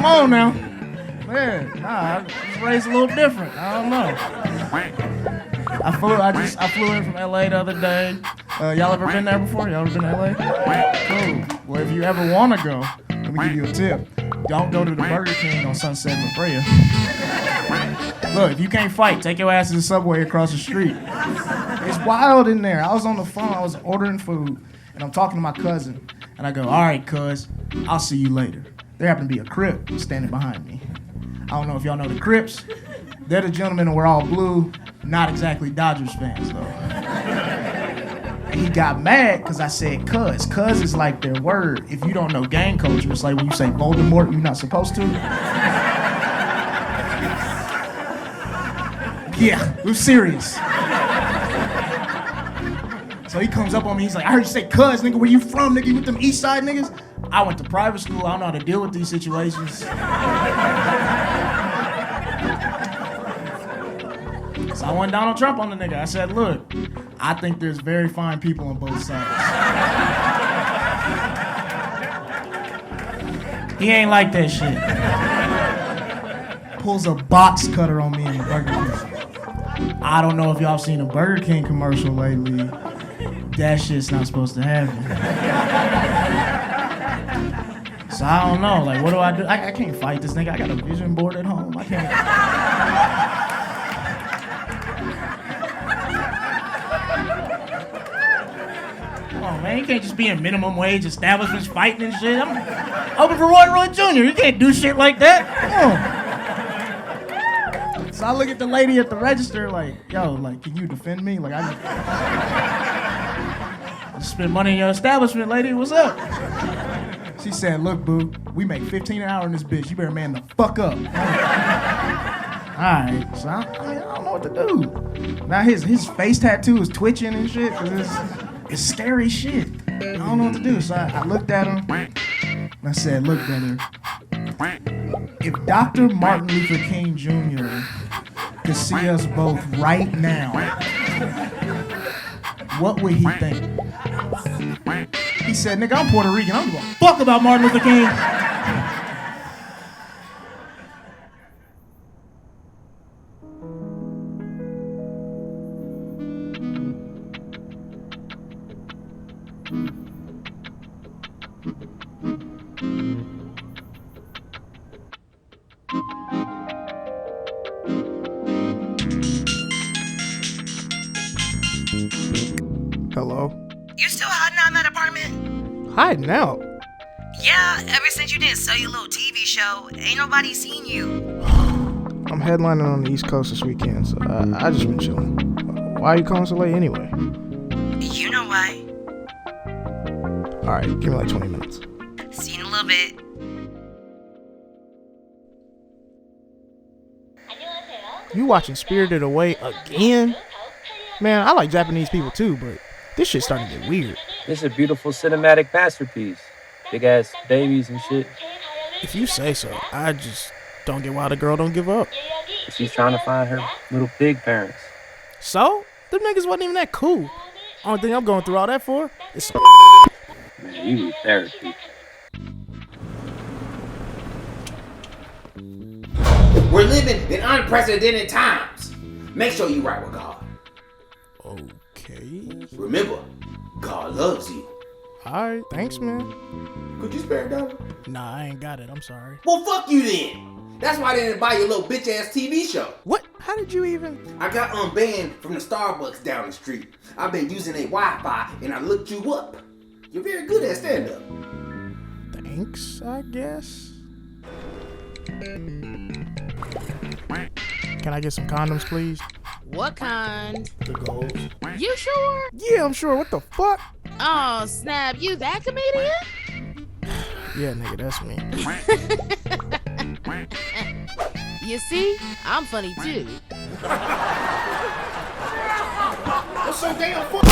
Come on now. Man, nah, I was raised a little different. I don't know. I flew in from LA the other day. Y'all ever been there before? Y'all ever been to LA? Cool. Well, if you ever want to go, let me give you a tip. Don't go to the Burger King on Sunset and La Brea. Look, if you can't fight, take your ass to the Subway across the street. It's wild in there. I was on the phone, I was ordering food, and I'm talking to my cousin, and I go, all right, cuz, I'll see you later. There happened to be a Crip standing behind me. I don't know if y'all know the Crips. They're the gentlemen who wear all blue, not exactly Dodgers fans, though. And he got mad because I said cuz. Cuz is like their word. If you don't know gang culture, it's like when you say Voldemort, you're not supposed to. Yeah, we're serious. So he comes up on me, he's like, I heard you say cuz, nigga, where you from, nigga? You with them east side niggas? I went to private school, I don't know how to deal with these situations. So I went Donald Trump on the nigga. I said, look, I think there's very fine people on both sides. He ain't like that shit. Pulls a box cutter on me in the Burger King. I don't know if y'all seen a Burger King commercial lately. That shit's not supposed to happen. So I don't know, like, what do I do? I can't fight this nigga. I got a vision board at home. I can't. Come on, man, you can't just be in minimum wage establishments fighting and shit. I'm open for Roy Jr. You can't do shit like that. Come on. So I look at the lady at the register like, yo, like, can you defend me? Like, I just spend money in your establishment, lady. What's up? She said, look, boo, we make $15 an hour in this bitch. You better man the fuck up. Alright, so I don't know what to do. Now his face tattoo is twitching and shit, cause it's scary shit. I don't know what to do. So I looked at him and I said, look, brother, if Dr. Martin Luther King Jr. could see us both right now, what would he think? He said, nigga, I'm Puerto Rican. I don't give a fuck about Martin Luther King. Hello? You still hiding out in that apartment? Hiding out? Yeah, ever since you did a cellular TV show, ain't nobody seen you. I'm headlining on the East Coast this weekend, so I just been chilling. Why are you calling so late anyway? You know why. Alright, give me like 20 minutes. See you in a little bit. You watching Spirited Away again? Man, I like Japanese people too, but this shit's starting to get weird. This is a beautiful cinematic masterpiece. Big ass babies and shit. If you say so, I just don't get why the girl don't give up. She's trying to find her little pig parents. So? Them niggas wasn't even that cool. Only thing I'm going through all that for is some Man, you need therapy. We're living in unprecedented times. Make sure you right with God. Okay. Remember, God loves you. Alright, thanks, man. Could you spare a dollar? Nah, I ain't got it. I'm sorry. Well, fuck you then. That's why I didn't buy your little bitch ass TV show. What? How did you even? I got unbanned from the Starbucks down the street. I've been using a Wi-Fi and I looked you up. You're very good at stand-up. Thanks, I guess. Can I get some condoms, please? What kind? The gold. You sure? Yeah, I'm sure. What the fuck? Oh, snap. You that comedian? Yeah, nigga, that's me. You see? I'm funny too. What's so damn funny?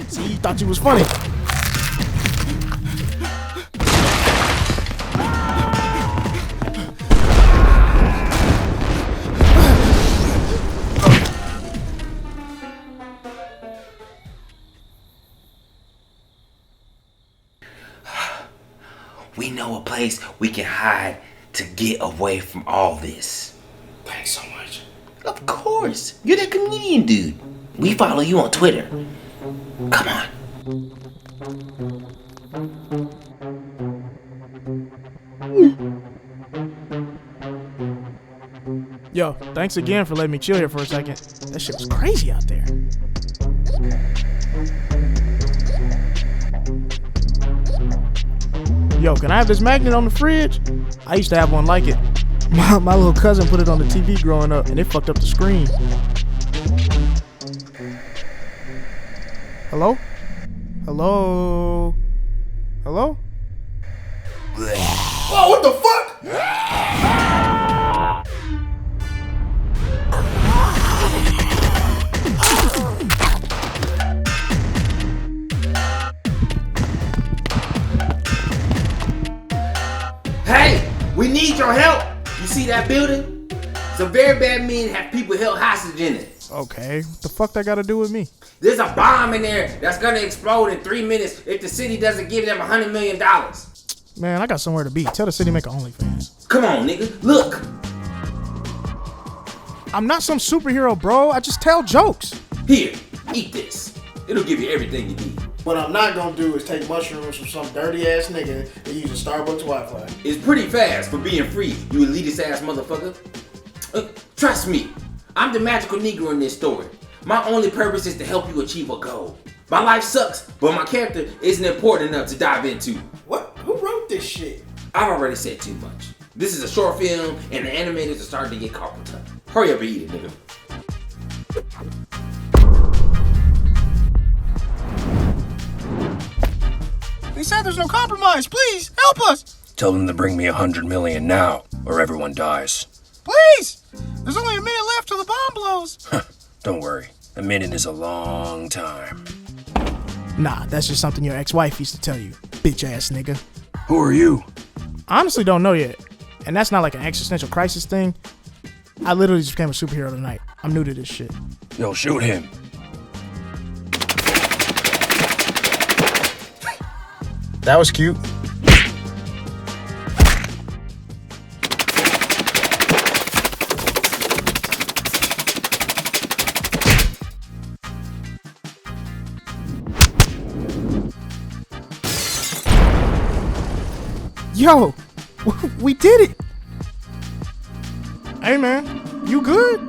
See, you thought you was funny. we know a place we can hide to get away from all this. Thanks so much. Of course. You're that comedian dude. We follow you on Twitter. Come on. Yo, thanks again for letting me chill here for a second. That shit was crazy out there. Yo, can I have this magnet on the fridge? I used to have one like it. My little cousin put it on the TV growing up, and it fucked up the screen. Hello? Hello? Hello? Oh, what the fuck? Hey, we need your help. You see that building? Some very bad men have people held hostage in it. Okay, what the fuck that got to do with me? There's a bomb in there that's gonna explode in 3 minutes if the city doesn't give them $100 million. Man, I got somewhere to be. Tell the city make an OnlyFans. Come on, nigga, look. I'm not some superhero, bro. I just tell jokes. Here, eat this. It'll give you everything you need. What I'm not gonna do is take mushrooms from some dirty ass nigga that uses Starbucks Wi-Fi. It's pretty fast for being free, you elitist ass motherfucker. Trust me, I'm the magical Negro in this story. My only purpose is to help you achieve a goal. My life sucks, but my character isn't important enough to dive into. What? Who wrote this shit? I've already said too much. This is a short film, and the animators are starting to get carpal tunnel. Hurry up and eat it, nigga. They said there's no compromise. Please, help us. Tell them to bring me $100 million now, or everyone dies. Please! There's only a minute left till the bomb blows. Don't worry, a minute is a long time. Nah, that's just something your ex-wife used to tell you, bitch ass nigga. Who are you? I honestly don't know yet. And that's not like an existential crisis thing. I literally just became a superhero tonight. I'm new to this shit. Yo, shoot him. That was cute. Yo, we did it. Hey man, you good?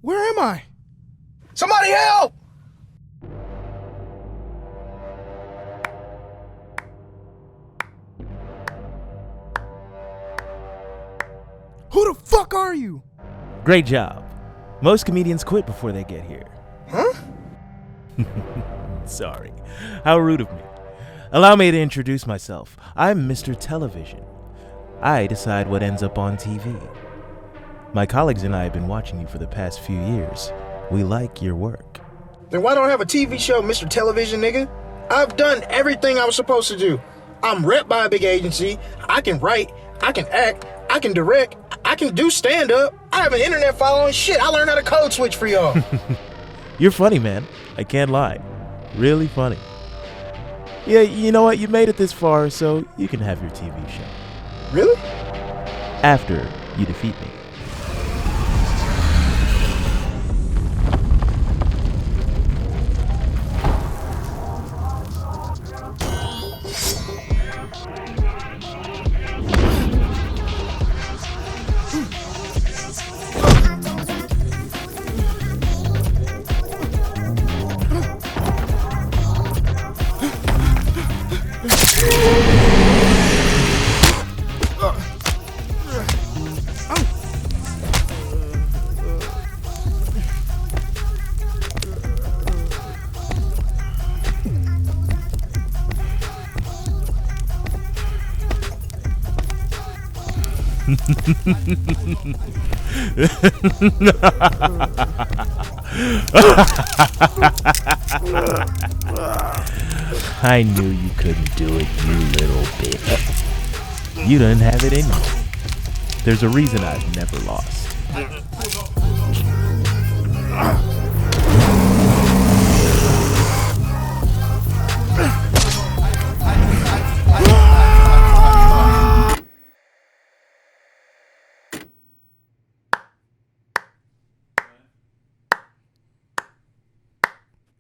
Where am I? Somebody help! Who the fuck are you? Great job. Most comedians quit before they get here. Huh? Sorry. How rude of me. Allow me to introduce myself. I'm Mr. Television. I decide what ends up on TV. My colleagues and I have been watching you for the past few years. We like your work. Then why don't I have a TV show, Mr. Television, nigga? I've done everything I was supposed to do. I'm rep by a big agency. I can write. I can act. I can direct. I can do stand-up. I have an internet following. Shit, I learned how to code switch for y'all. You're funny, man. I can't lie. Really funny. Yeah, you know what? You made it this far, so you can have your TV show. Really? After you defeat me. I knew you couldn't do it, you little bitch. You didn't have it in you. There's a reason I've never lost.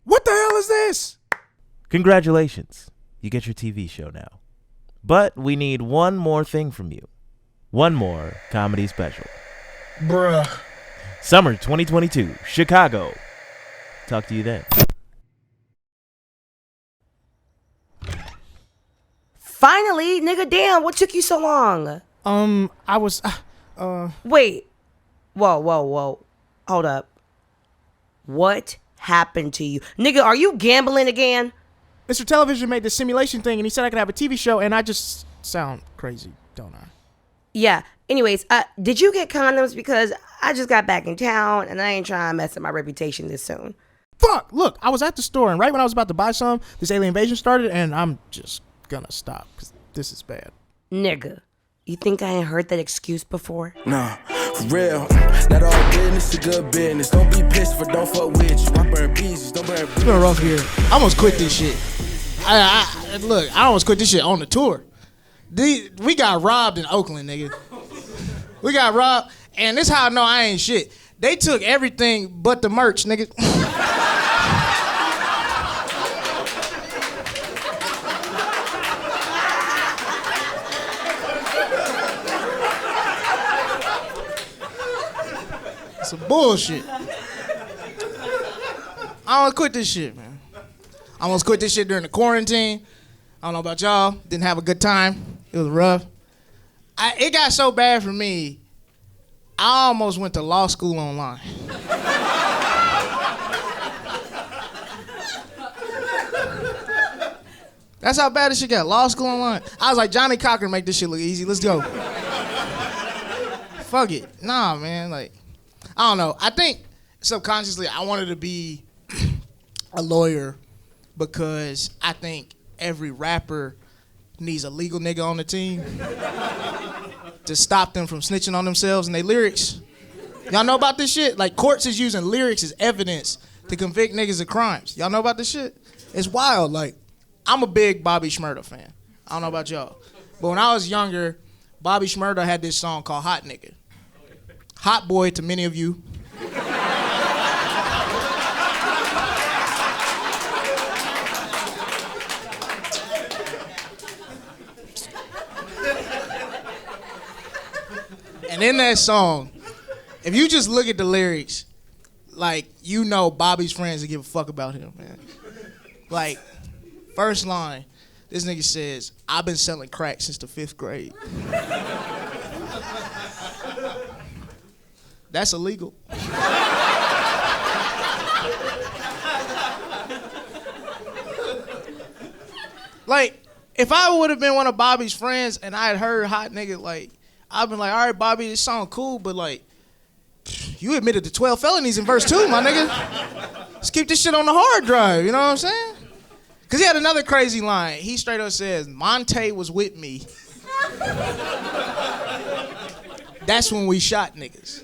What the hell is this? Congratulations. You get your TV show now. But we need one more thing from you. One more comedy special. Bruh. Summer 2022, Chicago. Talk to you then. Finally, nigga, damn, what took you so long? I was, Wait. Whoa. Hold up. What happened to you? Nigga, are you gambling again? Mr. Television made this simulation thing and he said I could have a TV show and I just sound crazy, don't I? Yeah. Anyways, did you get condoms? Because I just got back in town and I ain't trying to mess up my reputation this soon. Fuck! Look, I was at the store and right when I was about to buy some, this alien invasion started and I'm just gonna stop because this is bad. Nigga, you think I ain't heard that excuse before? Nah, for real. Not all business is good business. Don't be pissed for don't fuck with you. I burn bees, don't burn bees. It's been a rough year. I almost quit this shit. Look, I almost quit this shit on the tour. We got robbed in Oakland, nigga. We got robbed, and this how I know I ain't shit. They took everything but the merch, nigga. Some bullshit. I almost quit this shit, man. I almost quit this shit during the quarantine. I don't know about y'all. Didn't have a good time. It was rough. It got so bad for me, I almost went to law school online. That's how bad this shit got. Law school online. I was like, Johnny Cochran make this shit look easy. Let's go. Fuck it. Nah, man. Like, I don't know. I think subconsciously I wanted to be a lawyer because I think every rapper needs a legal nigga on the team to stop them from snitching on themselves and their lyrics. Y'all know about this shit? Like, courts is using lyrics as evidence to convict niggas of crimes. Y'all know about this shit? It's wild. Like, I'm a big Bobby Schmurda fan. I don't know about y'all. But when I was younger, Bobby Schmurda had this song called Hot Nigga. Hot boy to many of you. And in that song, if you just look at the lyrics, like, you know Bobby's friends that give a fuck about him, man. Like, first line, this nigga says, I've been selling crack since the 5th grade. That's illegal. Like, if I would have been one of Bobby's friends and I had heard Hot Nigga, like, I've been like, all right, Bobby, this song cool, but like, you admitted to 12 felonies in verse 2, my nigga. Let's keep this shit on the hard drive, you know what I'm saying? Because he had another crazy line. He straight up says, Monte was with me. That's when we shot niggas.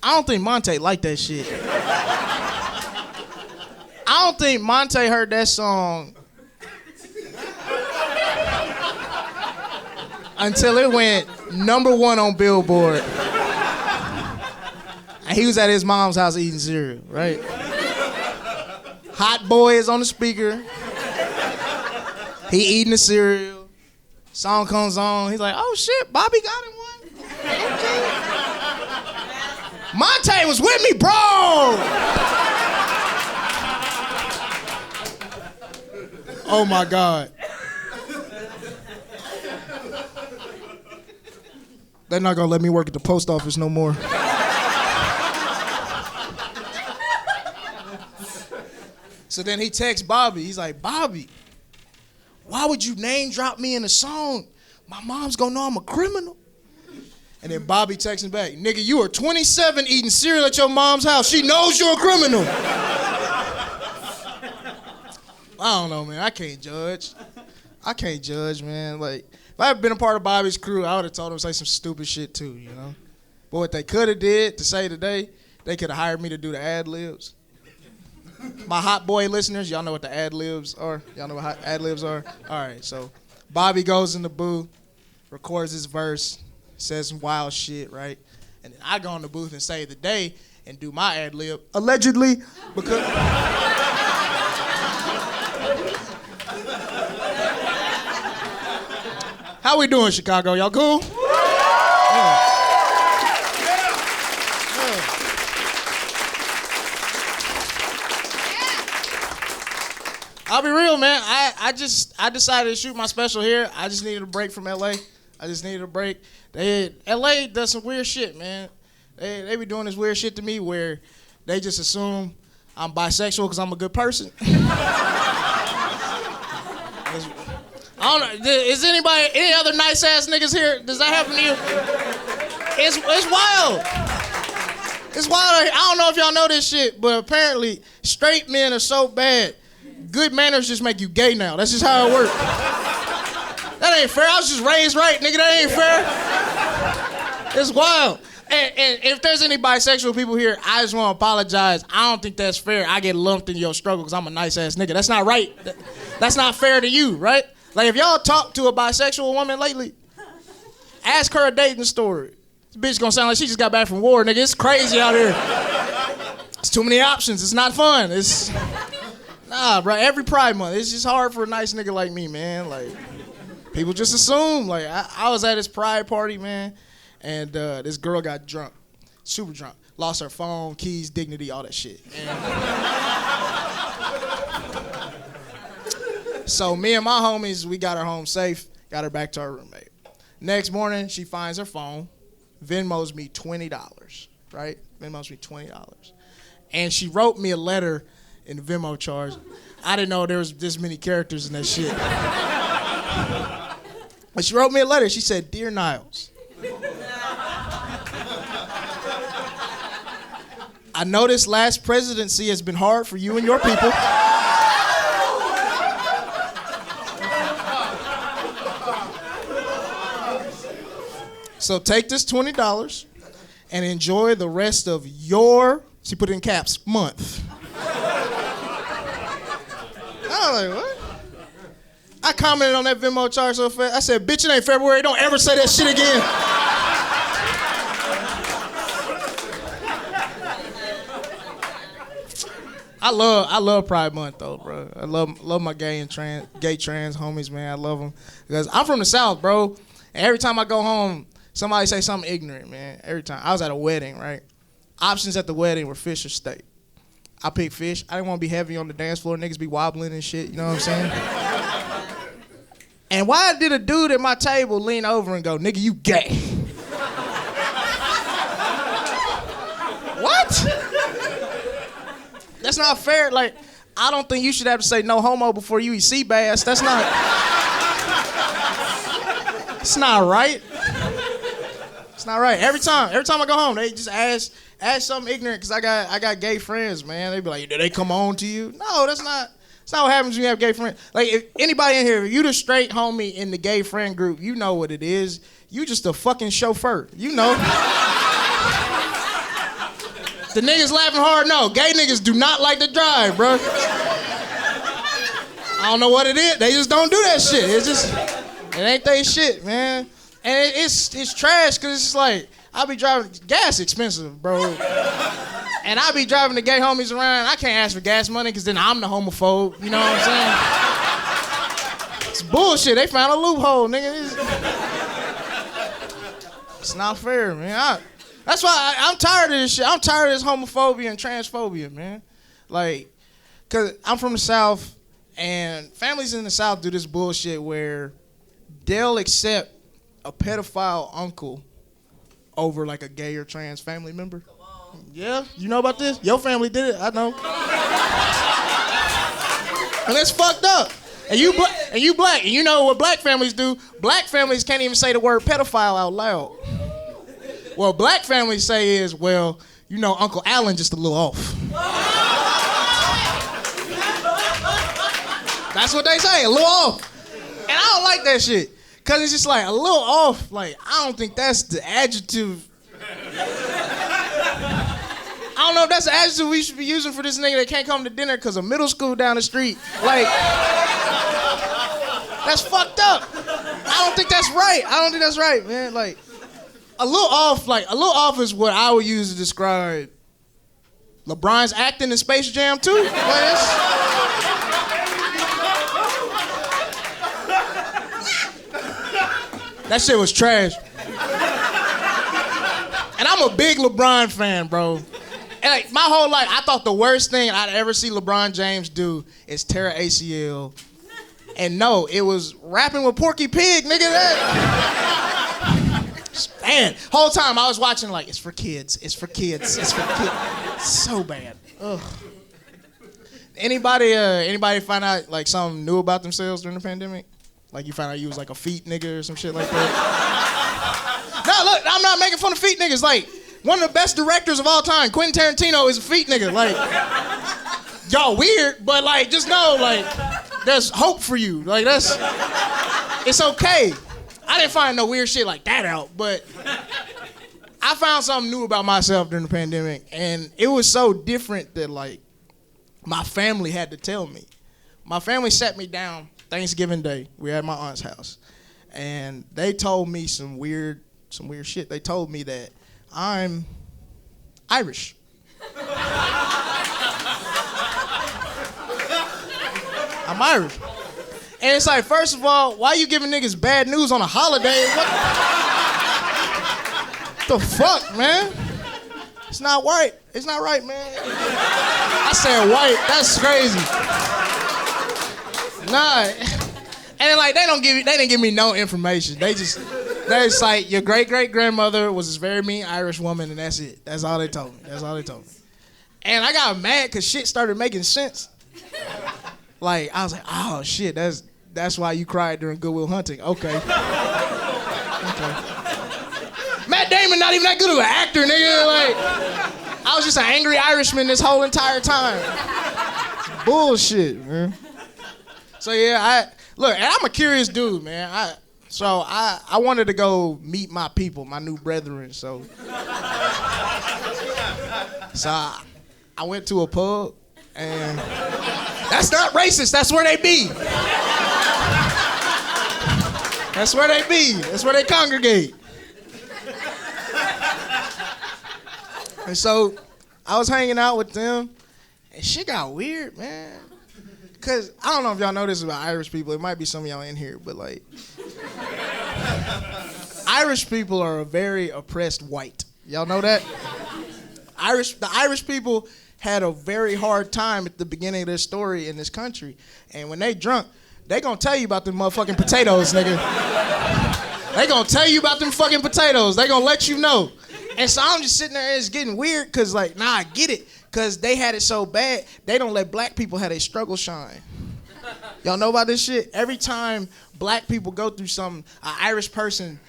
I don't think Monte liked that shit. I don't think Monte heard that song until it went #1 on Billboard. And he was at his mom's house eating cereal, right? Hot Boy is on the speaker. He eating the cereal. Song comes on. He's like, oh shit, Bobby got him one. Okay. Monte was with me, bro. Oh my God. They're not gonna let me work at the post office no more. So then he texts Bobby. He's like, Bobby, why would you name drop me in a song? My mom's gonna know I'm a criminal. And then Bobby texts him back, nigga, you are 27 eating cereal at your mom's house. She knows you're a criminal. I don't know, man. I can't judge. Man. Like, if I had been a part of Bobby's crew, I would have told him to say some stupid shit too, you know? But what they could have did to say today, they could have hired me to do the ad-libs. My hot boy listeners, y'all know what the ad-libs are? Y'all know what ad-libs are? All right, so Bobby goes in the booth, records his verse, says some wild shit, right? And then I go in the booth and save the day and do my ad-lib, allegedly, because... How we doing, Chicago? Y'all cool? Yeah. I'll be real, man. I decided to shoot my special here. I just needed a break from LA. I just needed a break. LA does some weird shit, man. They be doing this weird shit to me where they just assume I'm bisexual because I'm a good person. I don't know. Is anybody, any other nice ass niggas here? Does that happen to you? It's wild. It's wild. I don't know if y'all know this shit, but apparently straight men are so bad. Good manners just make you gay now. That's just how it works. That ain't fair. I was just raised right, nigga. That ain't fair. It's wild. And if there's any bisexual people here, I just want to apologize. I don't think that's fair. I get lumped in your struggle because I'm a nice ass nigga. That's not right. That's not fair to you, right? Like if y'all talk to a bisexual woman lately, ask her a dating story. This bitch gonna sound like she just got back from war, nigga. It's crazy out here. It's too many options. It's not fun. Nah, bro. Every Pride Month, it's just hard for a nice nigga like me, man. Like people just assume. Like I was at this Pride party, man, and this girl got drunk, super drunk, lost her phone, keys, dignity, all that shit. So me and my homies, we got her home safe, got her back to her roommate. Next morning, she finds her phone, Venmos me $20, right? Venmos me $20. And she wrote me a letter in the Venmo charge. I didn't know there was this many characters in that shit. But she wrote me a letter. She said, "Dear Niles, I know this last presidency has been hard for you and your people. So take this $20 and enjoy the rest of your," she put it in caps, "month." I was like, what? I commented on that Venmo charge so fast. I said, "Bitch, it ain't February. Don't ever say that shit again." I love Pride Month though, bro. I love my gay trans homies, man. I love them because I'm from the South, bro. And every time I go home, somebody say something ignorant, man. Every time. I was at a wedding, right? Options at the wedding were fish or steak. I picked fish. I didn't want to be heavy on the dance floor. Niggas be wobbling and shit, you know what I'm saying? And why did a dude at my table lean over and go, "Nigga, you gay"? What? That's not fair. Like, I don't think you should have to say no homo before you eat sea bass. That's not... It's not right. It's not right. Every time I go home, they just ask something ignorant because I got gay friends, man. They be like, "Do they come on to you?" No, that's not what happens when you have gay friends. Like, if anybody in here, if you the straight homie in the gay friend group, you know what it is. You just a fucking chauffeur. You know. The niggas laughing hard, no. Gay niggas do not like to drive, bro. I don't know what it is. They just don't do that shit. It ain't they shit, man. And it's trash because it's like, I be driving, gas expensive, bro. And I be driving the gay homies around. I can't ask for gas money because then I'm the homophobe. You know what I'm saying? It's bullshit. They found a loophole, nigga. It's not fair, man. That's why I'm tired of this shit. I'm tired of this homophobia and transphobia, man. Like, because I'm from the South, and families in the South do this bullshit where they'll accept a pedophile uncle over like a gay or trans family member. Yeah, you know about this? Your family did it, I know. And it's fucked up. And you black, and you know what black families do? Black families can't even say the word pedophile out loud. What black families say is, well, you know, Uncle Allen just a little off. That's what they say, a little off. And I don't like that shit. Cause it's just like a little off. Like, I don't think that's the adjective don't know if that's the adjective we should be using for this nigga that can't come to dinner because of middle school down the street. Like, that's fucked up. I don't think that's right, man. Like, a little off is what I would use to describe LeBron's acting in Space Jam 2. Like, that shit was trash. And I'm a big LeBron fan, bro. And like, my whole life, I thought the worst thing I'd ever see LeBron James do is tear an ACL. And no, it was rapping with Porky Pig, nigga. Man, whole time I was watching like, it's for kids. So bad. Ugh. Anybody find out like something new about themselves during the pandemic? Like you found out you was like a feet nigga or some shit like that? No, look, I'm not making fun of feet niggas. Like, one of the best directors of all time, Quentin Tarantino, is a feet nigga. Like, y'all weird, but like, just know, like, there's hope for you. Like, it's okay. I didn't find no weird shit like that out, but I found something new about myself during the pandemic, and it was so different that, like, my family had to tell me. My family sat me down Thanksgiving Day. We were at my aunt's house, and they told me some weird shit. They told me that I'm Irish. I'm Irish. And it's like, first of all, why you giving niggas bad news on a holiday? What the fuck, man? It's not right. It's not right, man. I said white. That's crazy. Nah. And then, like, they didn't give me no information. They just like, your great-great-grandmother was this very mean Irish woman, and that's it. That's all they told me. And I got mad because shit started making sense. Like, I was like, oh shit, that's why you cried during Good Will Hunting. Okay. Matt Damon not even that good of an actor, nigga. Like, I was just an angry Irishman this whole entire time. It's bullshit, man. So yeah, and I'm a curious dude, man. I wanted to go meet my people, my new brethren. So I went to a pub, and that's not racist. That's where they be. That's where they be. That's where they congregate. And so I was hanging out with them, and shit got weird, man. Cause I don't know if y'all know this about Irish people. It might be some of y'all in here, but like, Irish people are a very oppressed white. Y'all know that? The Irish people had a very hard time at the beginning of their story in this country. And when they drunk, they gonna tell you about them motherfucking potatoes, nigga. They gonna tell you about them fucking potatoes. They gonna let you know. And so I'm just sitting there and it's getting weird because, like, I get it. Because they had it so bad, they don't let black people have their struggle shine. Y'all know about this shit? Every time black people go through something, an Irish person,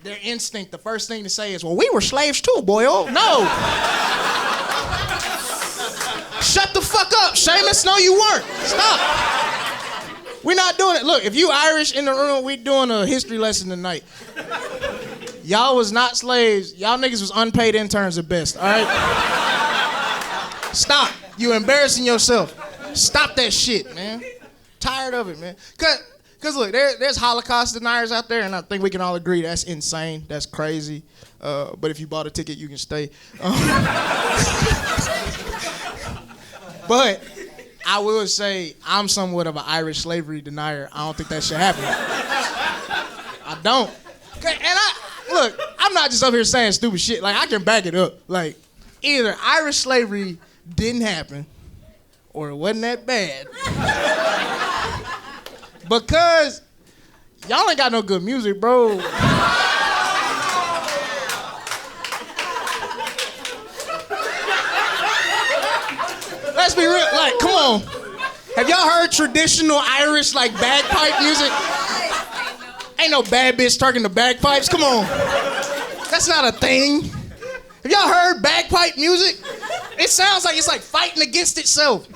their instinct, the first thing to say is, well, we were slaves too, boy. Oh, no. Shut the fuck up, Seamus. No, you weren't. Stop. We're not doing it. Look, if you Irish in the room, we doing a history lesson tonight. Y'all was not slaves. Y'all niggas was unpaid interns at best, all right? Stop. You embarrassing yourself. Stop that shit, man. Tired of it, man. Cause look, there's Holocaust deniers out there, and I think we can all agree that's insane. That's crazy. But if you bought a ticket, you can stay. But I will say I'm somewhat of an Irish slavery denier. I don't think that should happen. I don't. And look, I'm not just up here saying stupid shit. Like, I can back it up. Like, either Irish slavery didn't happen or it wasn't that bad. Because y'all ain't got no good music, bro. Let's be real, like, come on. Have y'all heard traditional Irish, like, bagpipe music? Ain't no bad bitch twerking the bagpipes, come on. That's not a thing. Have y'all heard bagpipe music? It sounds like it's like fighting against itself.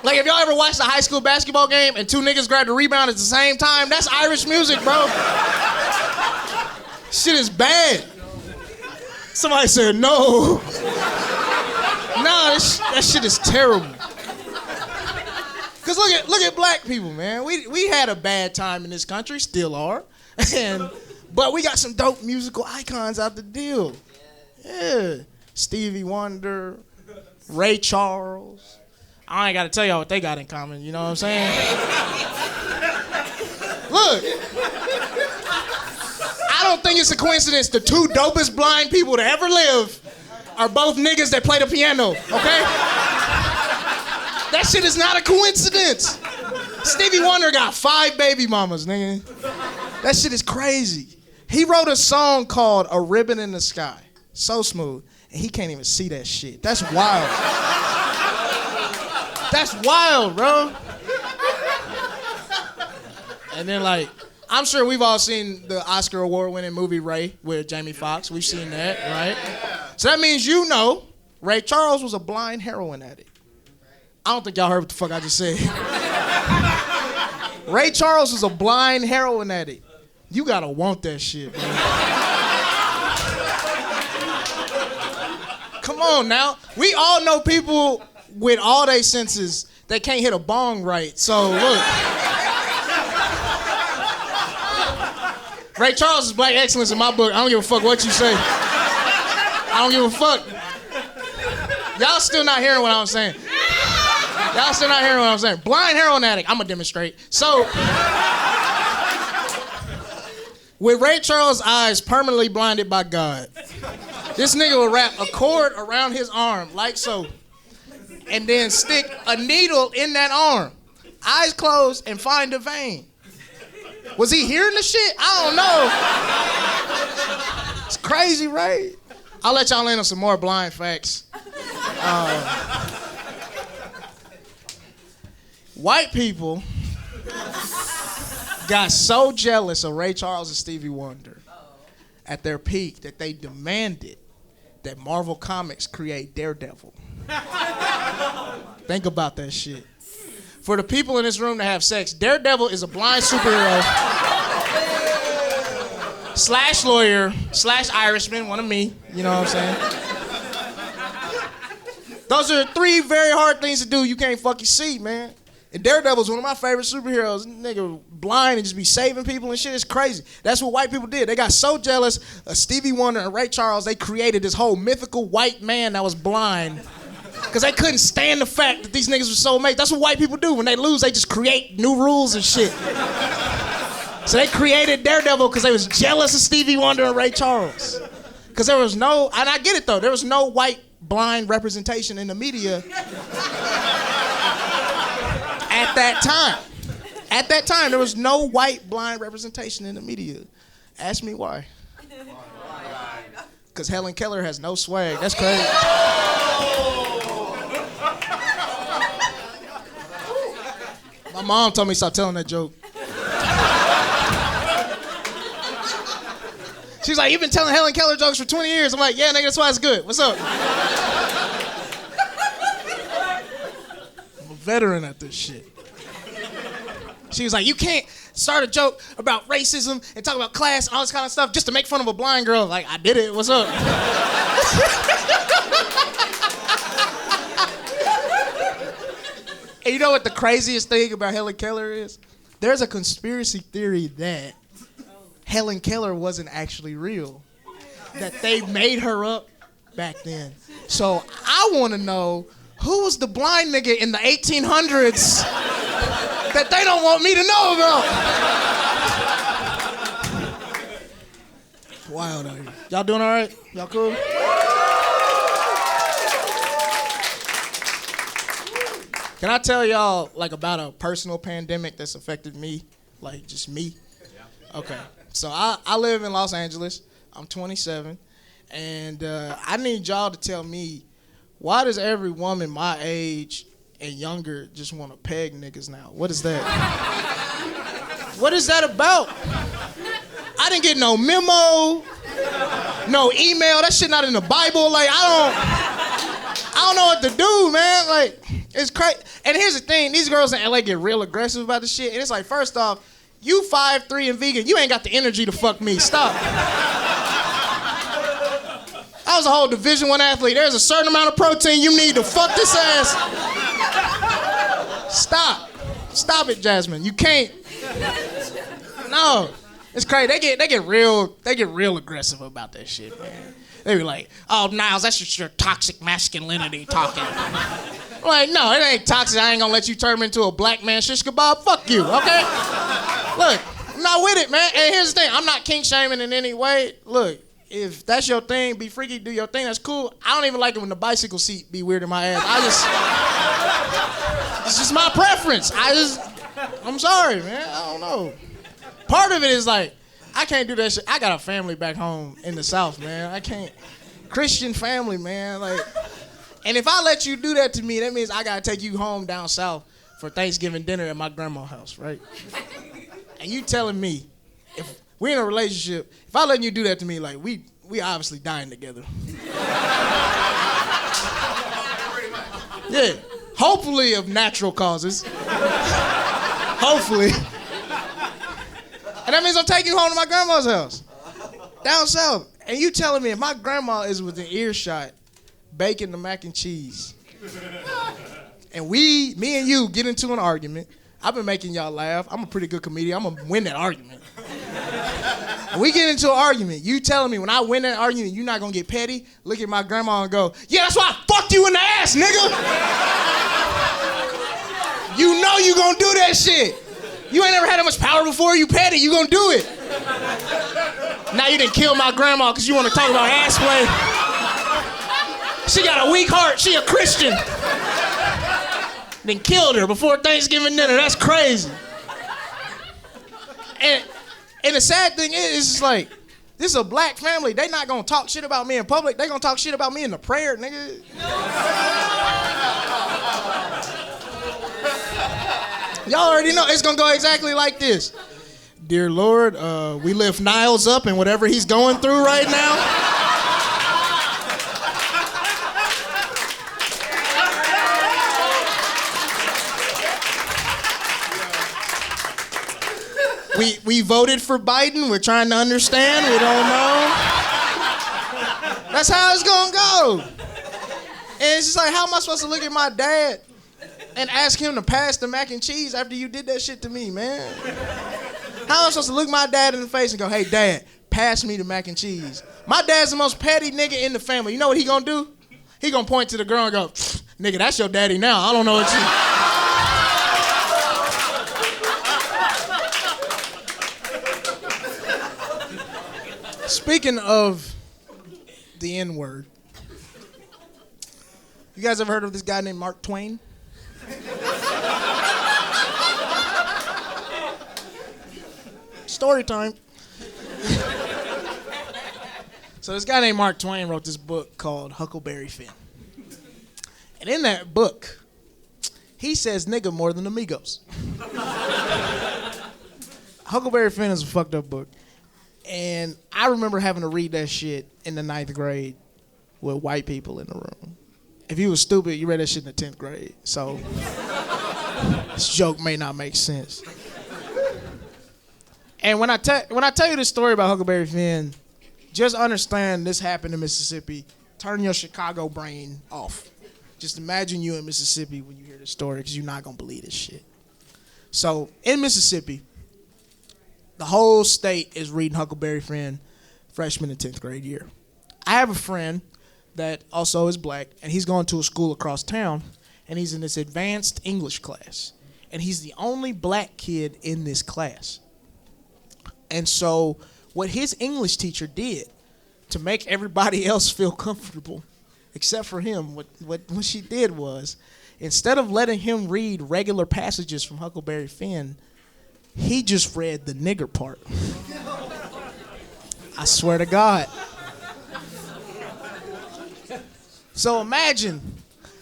Like, if y'all ever watched a high school basketball game and two niggas grab the rebound at the same time, that's Irish music, bro. Shit is bad. Somebody said no. Nah, that shit is terrible. Cause look at black people, man. We had a bad time in this country, still are, but we got some dope musical icons out the deal. Yeah, Stevie Wonder, Ray Charles. I ain't gotta tell y'all what they got in common. You know what I'm saying? Look, I don't think it's a coincidence the two dopest blind people to ever live are both niggas that play the piano. Okay? That shit is not a coincidence. Stevie Wonder got 5 baby mamas, nigga. That shit is crazy. He wrote a song called A Ribbon in the Sky. So smooth. And he can't even see that shit. That's wild. That's wild, bro. And then, like, I'm sure we've all seen the Oscar award-winning movie Ray with Jamie Foxx. We've seen that, right? So that means you know Ray Charles was a blind heroin addict. I don't think y'all heard what the fuck I just said. Ray Charles was a blind heroin addict. You gotta want that shit, man. Come on now. We all know people with all their senses that can't hit a bong right. So look. Ray Charles is black excellence in my book. I don't give a fuck what you say. I don't give a fuck. Y'all still not hearing what I'm saying. Y'all still not hearing what I'm saying. Blind heroin addict. I'm gonna demonstrate. So, with Ray Charles' eyes permanently blinded by God, this nigga will wrap a cord around his arm like so, and then stick a needle in that arm, eyes closed, and find a vein. Was he hearing the shit? I don't know. It's crazy, right? I'll let y'all in on some more blind facts. White people got so jealous of Ray Charles and Stevie Wonder at their peak that they demanded that Marvel Comics create Daredevil. Think about that shit. For the people in this room that have sex, Daredevil is a blind superhero / lawyer / Irishman, one of me, you know what I'm saying? Those are 3 very hard things to do you can't fucking see, man. And Daredevil's one of my favorite superheroes. Nigga blind and just be saving people and shit. It's crazy. That's what white people did. They got so jealous of Stevie Wonder and Ray Charles, they created this whole mythical white man that was blind. Because they couldn't stand the fact that these niggas were so amazing. That's what white people do. When they lose, they just create new rules and shit. So they created Daredevil because they was jealous of Stevie Wonder and Ray Charles. Because there was no, and I get it though, there was no white blind representation in the media at that time. At that time, there was no white blind representation in the media. Ask me why. Because Helen Keller has no swag. That's crazy. My mom told me to stop telling that joke. She's like, you've been telling Helen Keller jokes for 20 years. I'm like, yeah, nigga, that's why it's good. What's up? I'm a veteran at this shit. She was like, you can't start a joke about racism and talk about class and all this kind of stuff just to make fun of a blind girl. Like, I did it. What's up? And you know what the craziest thing about Helen Keller is? There's a conspiracy theory that Helen Keller wasn't actually real. That they made her up back then. So I want to know, who was the blind nigga in the 1800s that they don't want me to know about? Wild out here. Y'all doing all right? Y'all cool? Can I tell y'all like about a personal pandemic that's affected me? Like just me? Okay. So I live in Los Angeles. I'm 27. And I need y'all to tell me, why does every woman my age and younger just want to peg niggas now? What is that? What is that about? I didn't get no memo, no email. That shit not in the Bible. Like, I don't know what to do, man. Like, it's crazy. And here's the thing. These girls in LA get real aggressive about this shit. And it's like, first off, you 5'3" and vegan. You ain't got the energy to fuck me. Stop. I was a whole Division I athlete. There's a certain amount of protein you need to fuck this ass. Stop it, Jasmine. You can't. No, it's crazy. They get real aggressive about that shit, man. They be like, oh, Niles, that's just your toxic masculinity talking. I'm like, no, it ain't toxic. I ain't gonna let you turn me into a black man shish kebab. Fuck you, okay? Look, I'm not with it, man. And here's the thing, I'm not kink shaming in any way. Look, if that's your thing, be freaky, do your thing, that's cool. I don't even like it when the bicycle seat be weird in my ass. It's just my preference. I'm sorry, man, I don't know. Part of it is like, I can't do that shit. I got a family back home in the South, man. I can't. Christian family, man. Like, and if I let you do that to me, that means I gotta take you home down south for Thanksgiving dinner at my grandma's house, right? And you telling me, if we're in a relationship, if I let you do that to me, like we obviously dying together. Yeah. Hopefully of natural causes. Hopefully. And that means I'm taking you home to my grandma's house. Down south. And you telling me if my grandma is within earshot baking the mac and cheese, and me and you get into an argument, I've been making y'all laugh. I'm a pretty good comedian. I'm gonna win that argument. And we get into an argument. You telling me when I win that argument, you're not gonna get petty? Look at my grandma and go, yeah, that's why I fucked you in the ass, nigga. You know you gonna do that shit. You ain't never had that much power before, you petty, you gonna do it. Now you done killed my grandma because you wanna talk about ass play. She got a weak heart, she a Christian. Then killed her before Thanksgiving dinner, that's crazy. And the sad thing is, it's just like, this is a black family, they not gonna talk shit about me in public, they gonna talk shit about me in the prayer, nigga. Y'all already know it's gonna go exactly like this. Dear Lord, we lift Niles up and whatever he's going through right now. We voted for Biden. We're trying to understand. We don't know. That's how it's gonna go. And it's just like, how am I supposed to look at my dad and ask him to pass the mac and cheese after you did that shit to me, man? How am I supposed to look my dad in the face and go, hey, Dad, pass me the mac and cheese? My dad's the most petty nigga in the family. You know what he gonna do? He gonna point to the girl and go, nigga, that's your daddy now. I don't know what you... Speaking of the N-word, you guys ever heard of this guy named Mark Twain? Story time. So this guy named Mark Twain wrote this book called Huckleberry Finn. And in that book, he says nigga more than amigos. Huckleberry Finn is a fucked up book. And I remember having to read that shit in the 9th grade with white people in the room. If you was stupid, you read that shit in the 10th grade. So this joke may not make sense. And when I tell you this story about Huckleberry Finn, just understand this happened in Mississippi. Turn your Chicago brain off. Just imagine you in Mississippi when you hear this story, because you're not gonna believe this shit. So in Mississippi, the whole state is reading Huckleberry Finn freshman and 10th grade year. I have a friend that also is black, and he's going to a school across town, and he's in this advanced English class. And he's the only black kid in this class. And so what his English teacher did to make everybody else feel comfortable, except for him, what she did was, instead of letting him read regular passages from Huckleberry Finn, he just read the nigger part. I swear to God. So imagine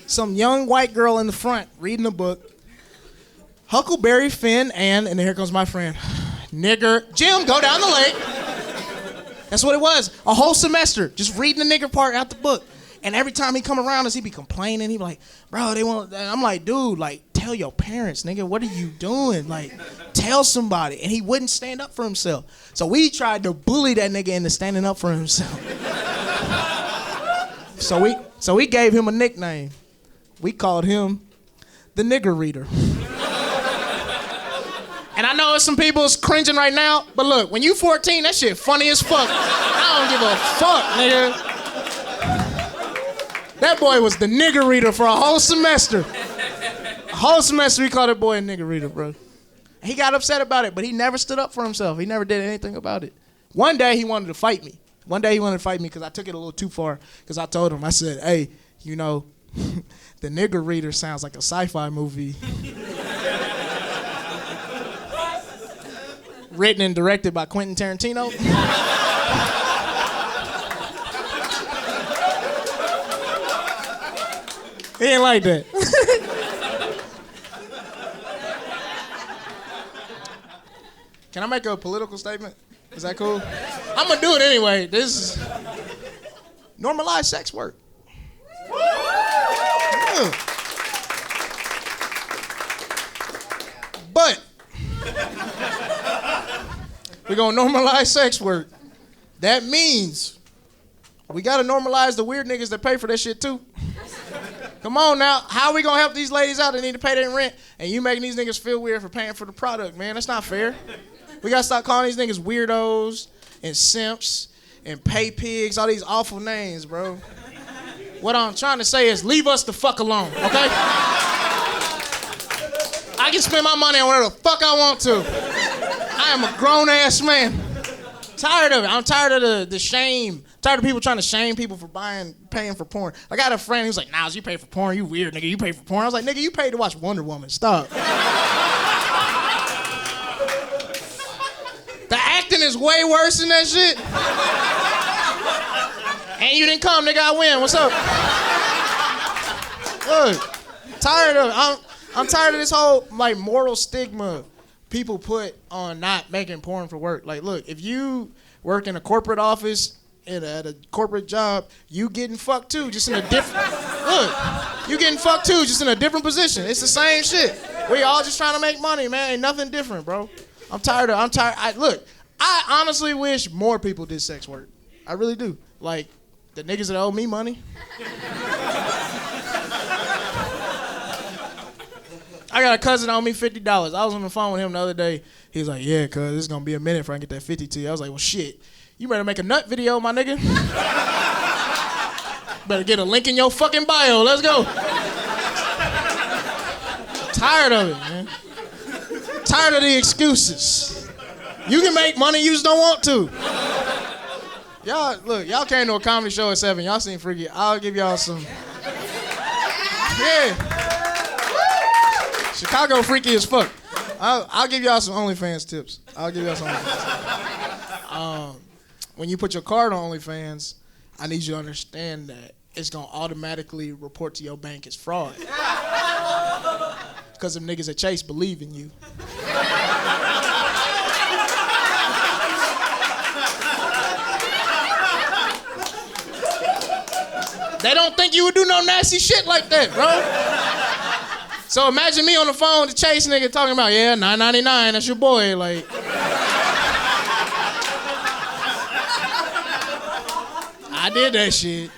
some young white girl in the front reading a book. Huckleberry Finn and here comes my friend, nigger. Jim, go down the lake. That's what it was. A whole semester, just reading the nigger part out the book. And every time he come around us, he be complaining. He be like, bro, they want... And I'm like, dude, like, tell your parents, nigga, what are you doing? Like, tell somebody. And he wouldn't stand up for himself. So we tried to bully that nigga into standing up for himself. So we gave him a nickname. We called him the nigger reader. And I know there's some people's cringing right now, but look, when you 14, that shit funny as fuck. I don't give a fuck, nigga. That boy was the nigger reader for a whole semester. A whole semester we called that boy a nigger reader, bro. He got upset about it, but he never stood up for himself. He never did anything about it. One day he wanted to fight me. Because I took it a little too far. Because I told him, I said, hey, you know, the nigger reader sounds like a sci-fi movie. Written and directed by Quentin Tarantino. He ain't like that. Can I make a political statement? Is that cool? I'm gonna do it anyway. This is normalized sex work. Yeah. But we're gonna normalize sex work. That means we gotta normalize the weird niggas that pay for that shit too. Come on now, how are we gonna help these ladies out that need to pay their rent and you making these niggas feel weird for paying for the product, man? That's not fair. We gotta stop calling these niggas weirdos and simps and pay pigs, all these awful names, bro. What I'm trying to say is leave us the fuck alone, okay? I can spend my money on whatever the fuck I want to. I am a grown-ass man. Tired of it. I'm tired of the shame. Tired of people trying to shame people for paying for porn. I got a friend who's like, Niles, you pay for porn, you weird, nigga, you pay for porn. I was like, nigga, you paid to watch Wonder Woman, stop. The acting is way worse than that shit. And you didn't come, nigga, I win, what's up? Look, tired of it. I'm tired of this whole like moral stigma people put on not making porn for work. Like, look, if you work in a corporate office at a corporate job, you getting fucked too, just in a different. Look, you getting fucked too, just in a different position. It's the same shit. We all just trying to make money, man. Ain't nothing different, bro. I'm tired. Look, I honestly wish more people did sex work. I really do. Like the niggas that owe me money. I got a cousin that owe me $50. I was on the phone with him the other day. He was like, yeah, cuz it's gonna be a minute before I get that 50 to you. I was like, well, shit. You better make a nut video, my nigga. Better get a link in your fucking bio. Let's go. Tired of it, man. Tired of the excuses. You can make money, you just don't want to. Y'all, look, y'all came to a comedy show at 7. Y'all seem freaky. I'll give y'all some. Yeah. Chicago freaky as fuck. I'll give y'all some OnlyFans tips. When you put your card on OnlyFans, I need you to understand that it's gonna automatically report to your bank as fraud. Because them niggas at Chase believe in you. They don't think you would do no nasty shit like that, bro. So imagine me on the phone with the Chase nigga talking about, yeah, $9.99, that's your boy, like. I did that shit.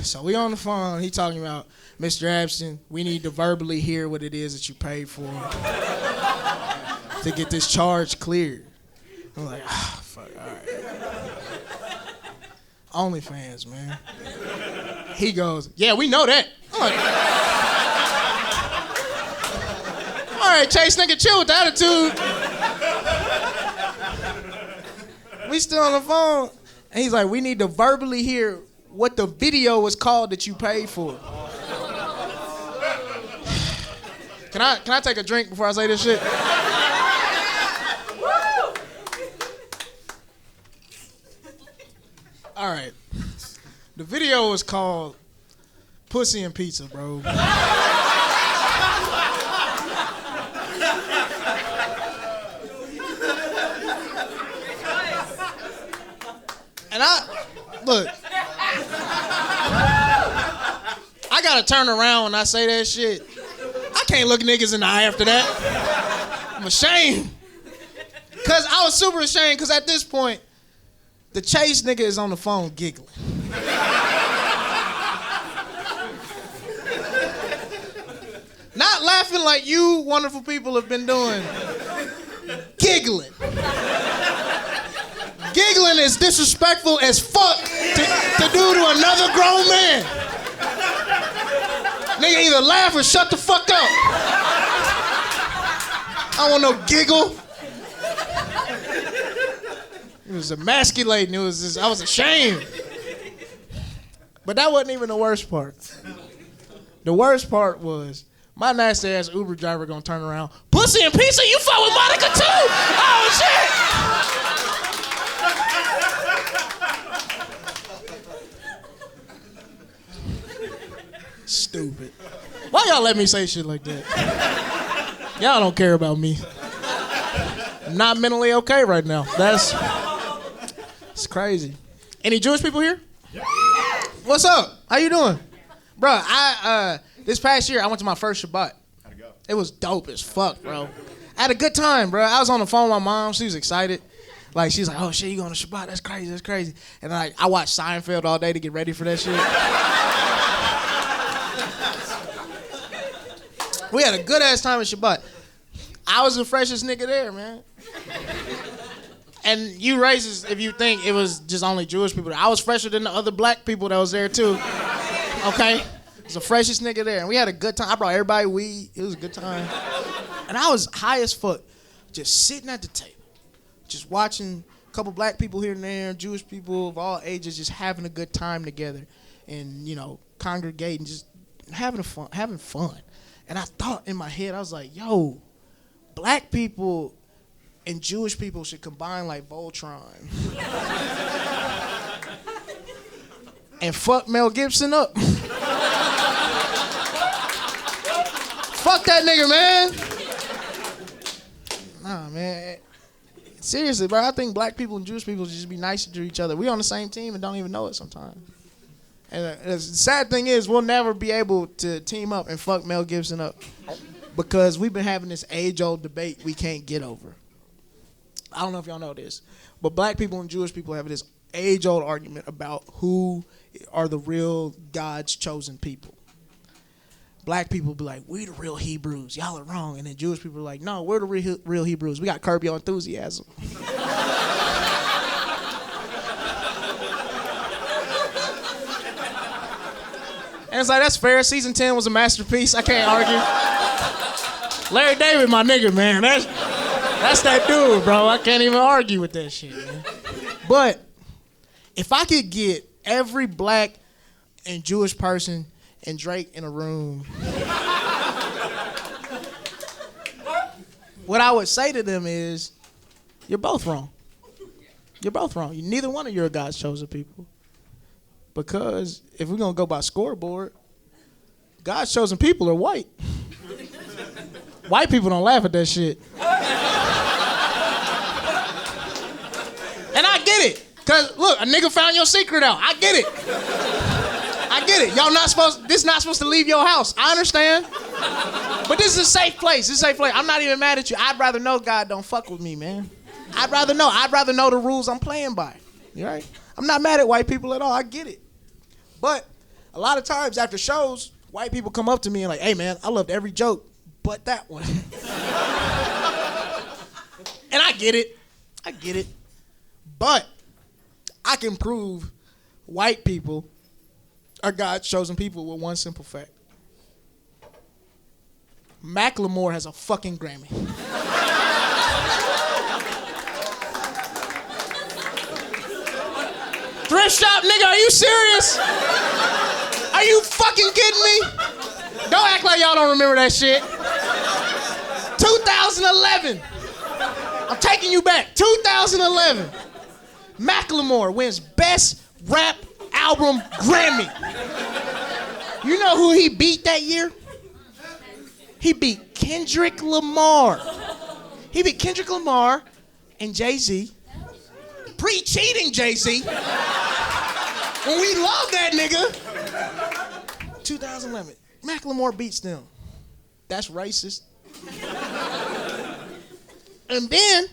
So we on the phone, he talking about, Mr. Abston, we need to verbally hear what it is that you paid for to get this charge cleared. I'm like, fuck, all right. OnlyFans, man. He goes, yeah, we know that. I'm like, all right, Chase, nigga, chill with the attitude. We still on the phone, and he's like, we need to verbally hear what the video was called that you paid for. Can I take a drink before I say this shit? All right. The video was called Pussy and Pizza, bro. And look, I gotta turn around when I say that shit. I can't look niggas in the eye after that. I'm ashamed. Cause I was super ashamed, cause at this point, The Chase nigga is on the phone giggling. Not laughing like you wonderful people have been doing. Giggling. Giggling is disrespectful as fuck to do to another grown man. Nigga either laugh or shut the fuck up. I don't want no giggle. It was emasculating. I was ashamed. But that wasn't even the worst part. The worst part was my nasty ass Uber driver gonna turn around. Pussy and pizza, you fuck with Monica too? Oh shit! Stupid. Why y'all let me say shit like that? Y'all don't care about me. I'm not mentally okay right now. It's crazy. Any Jewish people here? What's up? How you doing? Bruh, this past year I went to my first Shabbat. How'd it go? It was dope as fuck, bro. I had a good time, bro. I was on the phone with my mom. She was excited. Like, she's like, oh shit, you going to Shabbat? That's crazy, that's crazy. And like, I watched Seinfeld all day to get ready for that shit. We had a good ass time at Shabbat. I was the freshest nigga there, man. And you racist if you think it was just only Jewish people. I was fresher than the other black people that was there too. Okay? I was the freshest nigga there. And we had a good time. I brought everybody weed. It was a good time. And I was high as fuck. Just sitting at the table. Just watching a couple black people here and there, Jewish people of all ages just having a good time together. And, you know, congregating, just having fun. And I thought in my head, I was like, yo, black people and Jewish people should combine like Voltron. And fuck Mel Gibson up. Fuck that nigga, man. Nah, man. Seriously, bro, I think black people and Jewish people should just be nicer to each other. We on the same team and don't even know it sometimes. And the sad thing is, we'll never be able to team up and fuck Mel Gibson up because we've been having this age-old debate we can't get over. I don't know if y'all know this, but black people and Jewish people have this age-old argument about who are the real God's chosen people. Black people be like, we the real Hebrews, y'all are wrong. And then Jewish people are like, no, we're the real Hebrews. We got Curb Your Enthusiasm. And it's like, that's fair. Season 10 was a masterpiece. I can't argue. Larry David, my nigga, man. That's that dude, bro. I can't even argue with that shit, man. But if I could get every black and Jewish person and Drake in a room, what I would say to them is, you're both wrong. You're both wrong. Neither one of you are God's chosen people. Because if we're going to go by scoreboard, God's chosen people are white. White people don't laugh at that shit. And I get it. Because, look, a nigga found your secret out. I get it. I get it. This is not supposed to leave your house. I understand. But this is a safe place. This is a safe place. I'm not even mad at you. I'd rather know God don't fuck with me, man. I'd rather know the rules I'm playing by. You right? I'm not mad at white people at all. I get it. But a lot of times after shows, white people come up to me and like, hey, man, I loved every joke but that one. And I get it. But I can prove white people are God's chosen people with one simple fact. Macklemore has a fucking Grammy. Thrift shop, nigga, are you serious? Are you fucking kidding me? Don't act like y'all don't remember that shit. 2011. I'm taking you back. 2011. Macklemore wins Best Rap Album Grammy. You know who he beat that year? He beat Kendrick Lamar. He beat Kendrick Lamar and Jay-Z. Pre-cheating Jay-Z. When we love that nigga. 2011. Macklemore beats them. That's racist. And then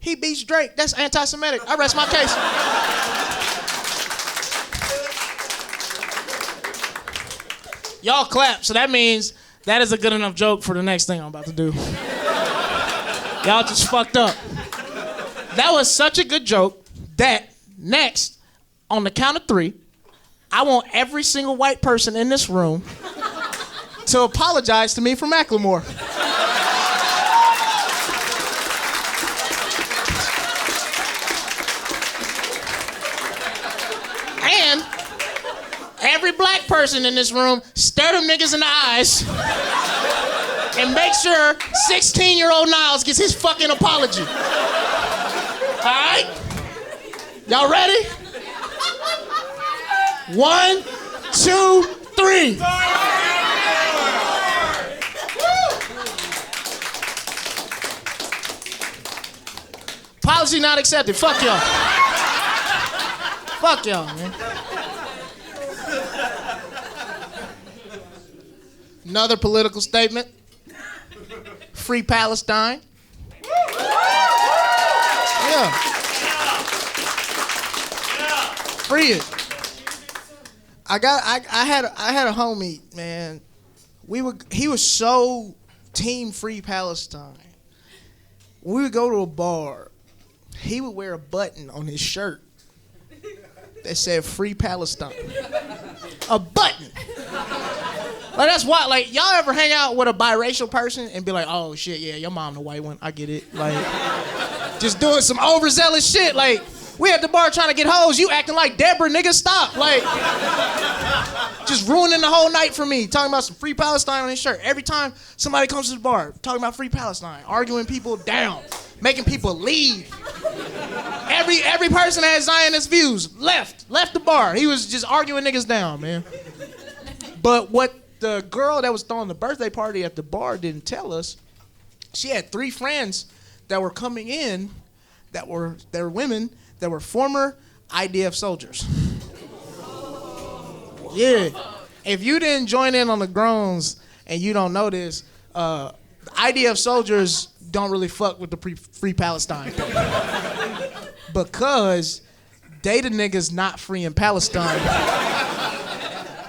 He beats Drake. That's anti-Semitic. I rest my case. Y'all clap, so that means that is a good enough joke for the next thing I'm about to do. Y'all just fucked up. That was such a good joke that next, on the count of 3, I want every single white person in this room to apologize to me for Macklemore. And every black person in this room, stare them niggas in the eyes and make sure 16-year-old Niles gets his fucking apology. All right? Y'all ready? 1, 2, 3. Apology not accepted. Fuck y'all. Fuck y'all, man. Another political statement. Free Palestine. Yeah. Free it. I had a homie, man. He was so team Free Palestine. We would go to a bar. He would wear a button on his shirt that said Free Palestine. A button. Like, that's why, like, y'all ever hang out with a biracial person and be like, oh shit, yeah, your mom the white one, I get it. Like, just doing some overzealous shit. Like, we at the bar trying to get hoes, you acting like Deborah, nigga, stop. Like, just ruining the whole night for me, talking about some Free Palestine on his shirt. Every time somebody comes to the bar, talking about Free Palestine, arguing people down, making people leave. Every person that has Zionist views left the bar. He was just arguing niggas down, man. But what the girl that was throwing the birthday party at the bar didn't tell us, she had 3 friends that were coming in that were women that were former IDF soldiers. Yeah. If you didn't join in on the groans and you don't know this, IDF soldiers don't really fuck with the Free Palestine thing. Because they the niggas not free in Palestine.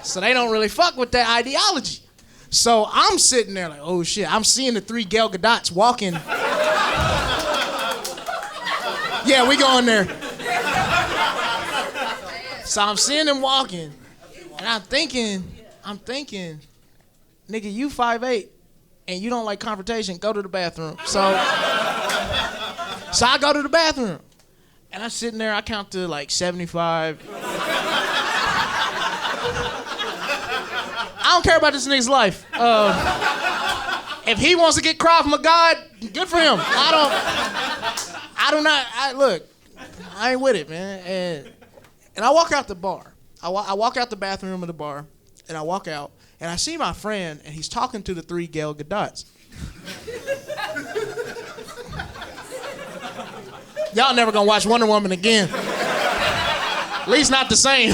So they don't really fuck with that ideology. So I'm sitting there like, oh shit, I'm seeing the 3 Gal Gadots walking. Yeah, we going there. So I'm seeing them walking, and I'm thinking, nigga, you 5'8", and you don't like confrontation, go to the bathroom. So I go to the bathroom, and I'm sitting there, I count to like 75. I don't care about this nigga's life. If he wants to get Krav Maga, good for him. Look, I ain't with it, man. And I walk out the bar. I walk out the bathroom of the bar, and I walk out, and I see my friend, and he's talking to the 3 Gal Gadots. Y'all never gonna watch Wonder Woman again. At least not the same.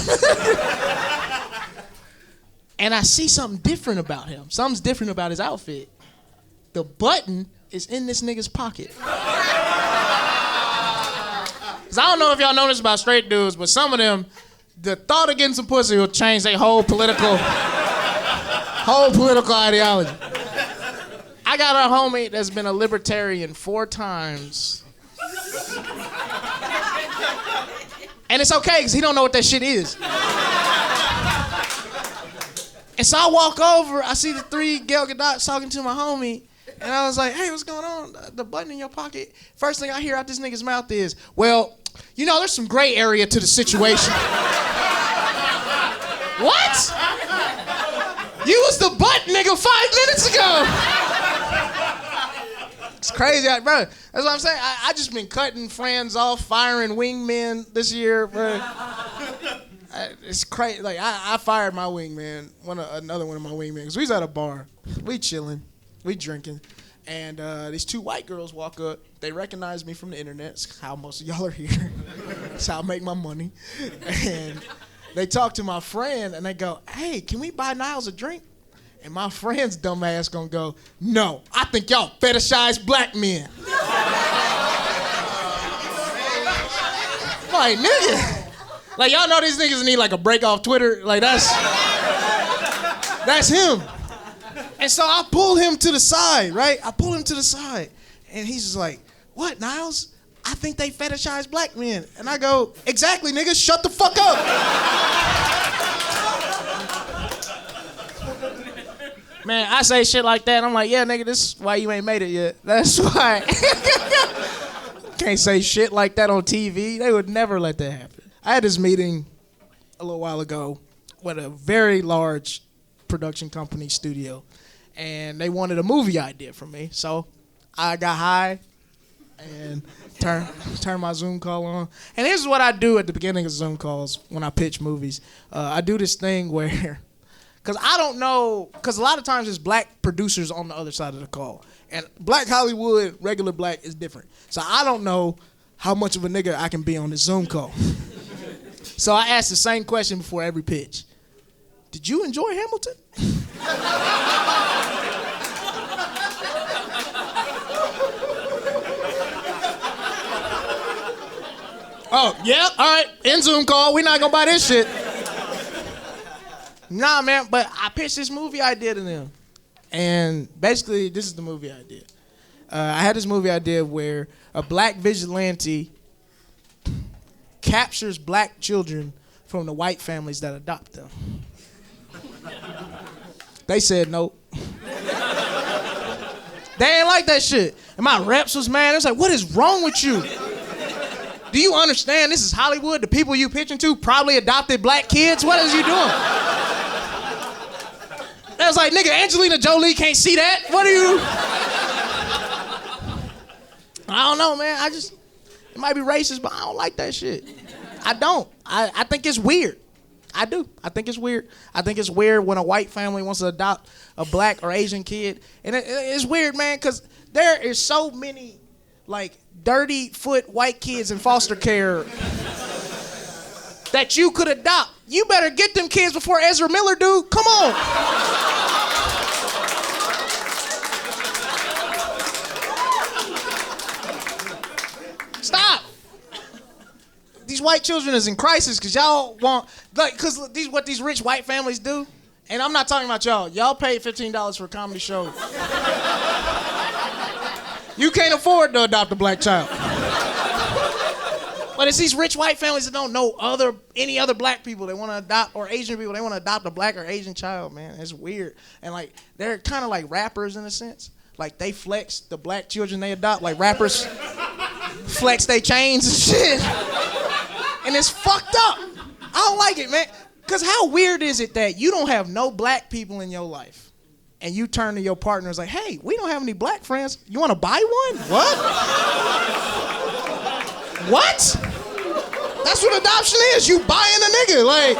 And I see something different about him. Something's different about his outfit. The button is in this nigga's pocket. Cause I don't know if y'all know this about straight dudes, but some of them, the thought of getting some pussy will change their whole political ideology. I got a homie that's been a libertarian 4 times. And it's okay, because he don't know what that shit is. And so I walk over, I see the 3 Gal Gadots talking to my homie, and I was like, hey, what's going on? The button in your pocket? First thing I hear out this nigga's mouth is, well, you know, there's some gray area to the situation. What? You was the butt nigga 5 minutes ago. It's crazy, bro. That's what I'm saying. I just been cutting friends off, firing wingmen this year, bro. It's crazy. Like, I fired my wingman, another one of my wingmen, because we was at a bar. We chilling. We drinking. And these 2 white girls walk up. They recognize me from the internet. It's how most of y'all are here. It's how I make my money. And they talk to my friend, and they go, hey, can we buy Niles a drink? And my friend's dumb ass gonna go, no, I think y'all fetishize black men. like, nigga. Like, y'all know these niggas need like a break off Twitter. Like, that's him. And so I pull him to the side, right? I pull him to the side. And he's just like, what, Niles? I think they fetishize black men. And I go, exactly, nigga, shut the fuck up. Man, I say shit like that, and I'm like, yeah, nigga, this is why you ain't made it yet. That's why. Can't say shit like that on TV. They would never let that happen. I had this meeting a little while ago with a very large production company studio, and they wanted a movie idea from me. So I got high and turn my Zoom call on. And this is what I do at the beginning of Zoom calls when I pitch movies. I do this thing where, because I don't know, because a lot of times there's black producers on the other side of the call. And black Hollywood, regular black is different. So I don't know how much of a nigga I can be on this Zoom call. So I ask the same question before every pitch. Did you enjoy Hamilton? Oh, yeah, all right, end Zoom call. We're not gonna buy this shit. Nah, man, but I pitched this movie idea to them. And basically, this is the movie idea. I had this movie idea where a black vigilante captures black children from the white families that adopt them. They said nope. They ain't like that shit. And my reps was mad. It was like, what is wrong with you? Do you understand this is Hollywood? The people you pitching to probably adopted black kids? What is you doing? That was like, nigga, Angelina Jolie can't see that. What are you? I don't know, man. It might be racist, but I don't like that shit. I don't. I think it's weird. I do. I think it's weird. I think it's weird when a white family wants to adopt a black or Asian kid. And it's weird, man, because there is so many, like, dirty foot white kids in foster care that you could adopt. You better get them kids before Ezra Miller do. Come on. Stop. These white children is in crisis because y'all want, like, because what these rich white families do, and I'm not talking about y'all. Y'all paid $15 for a comedy show. You can't afford to adopt a black child. But it's these rich white families that don't know any other black people they want to adopt, or Asian people they want to adopt a black or Asian child, man. It's weird. And like they're kind of like rappers in a sense. Like they flex the black children they adopt, like rappers flex their chains and shit. And it's fucked up. I don't like it, man. Cause how weird is it that you don't have no black people in your life, and you turn to your partner and is like, hey, we don't have any black friends. You want to buy one? What? What? That's what adoption is. You buying a nigga. Like,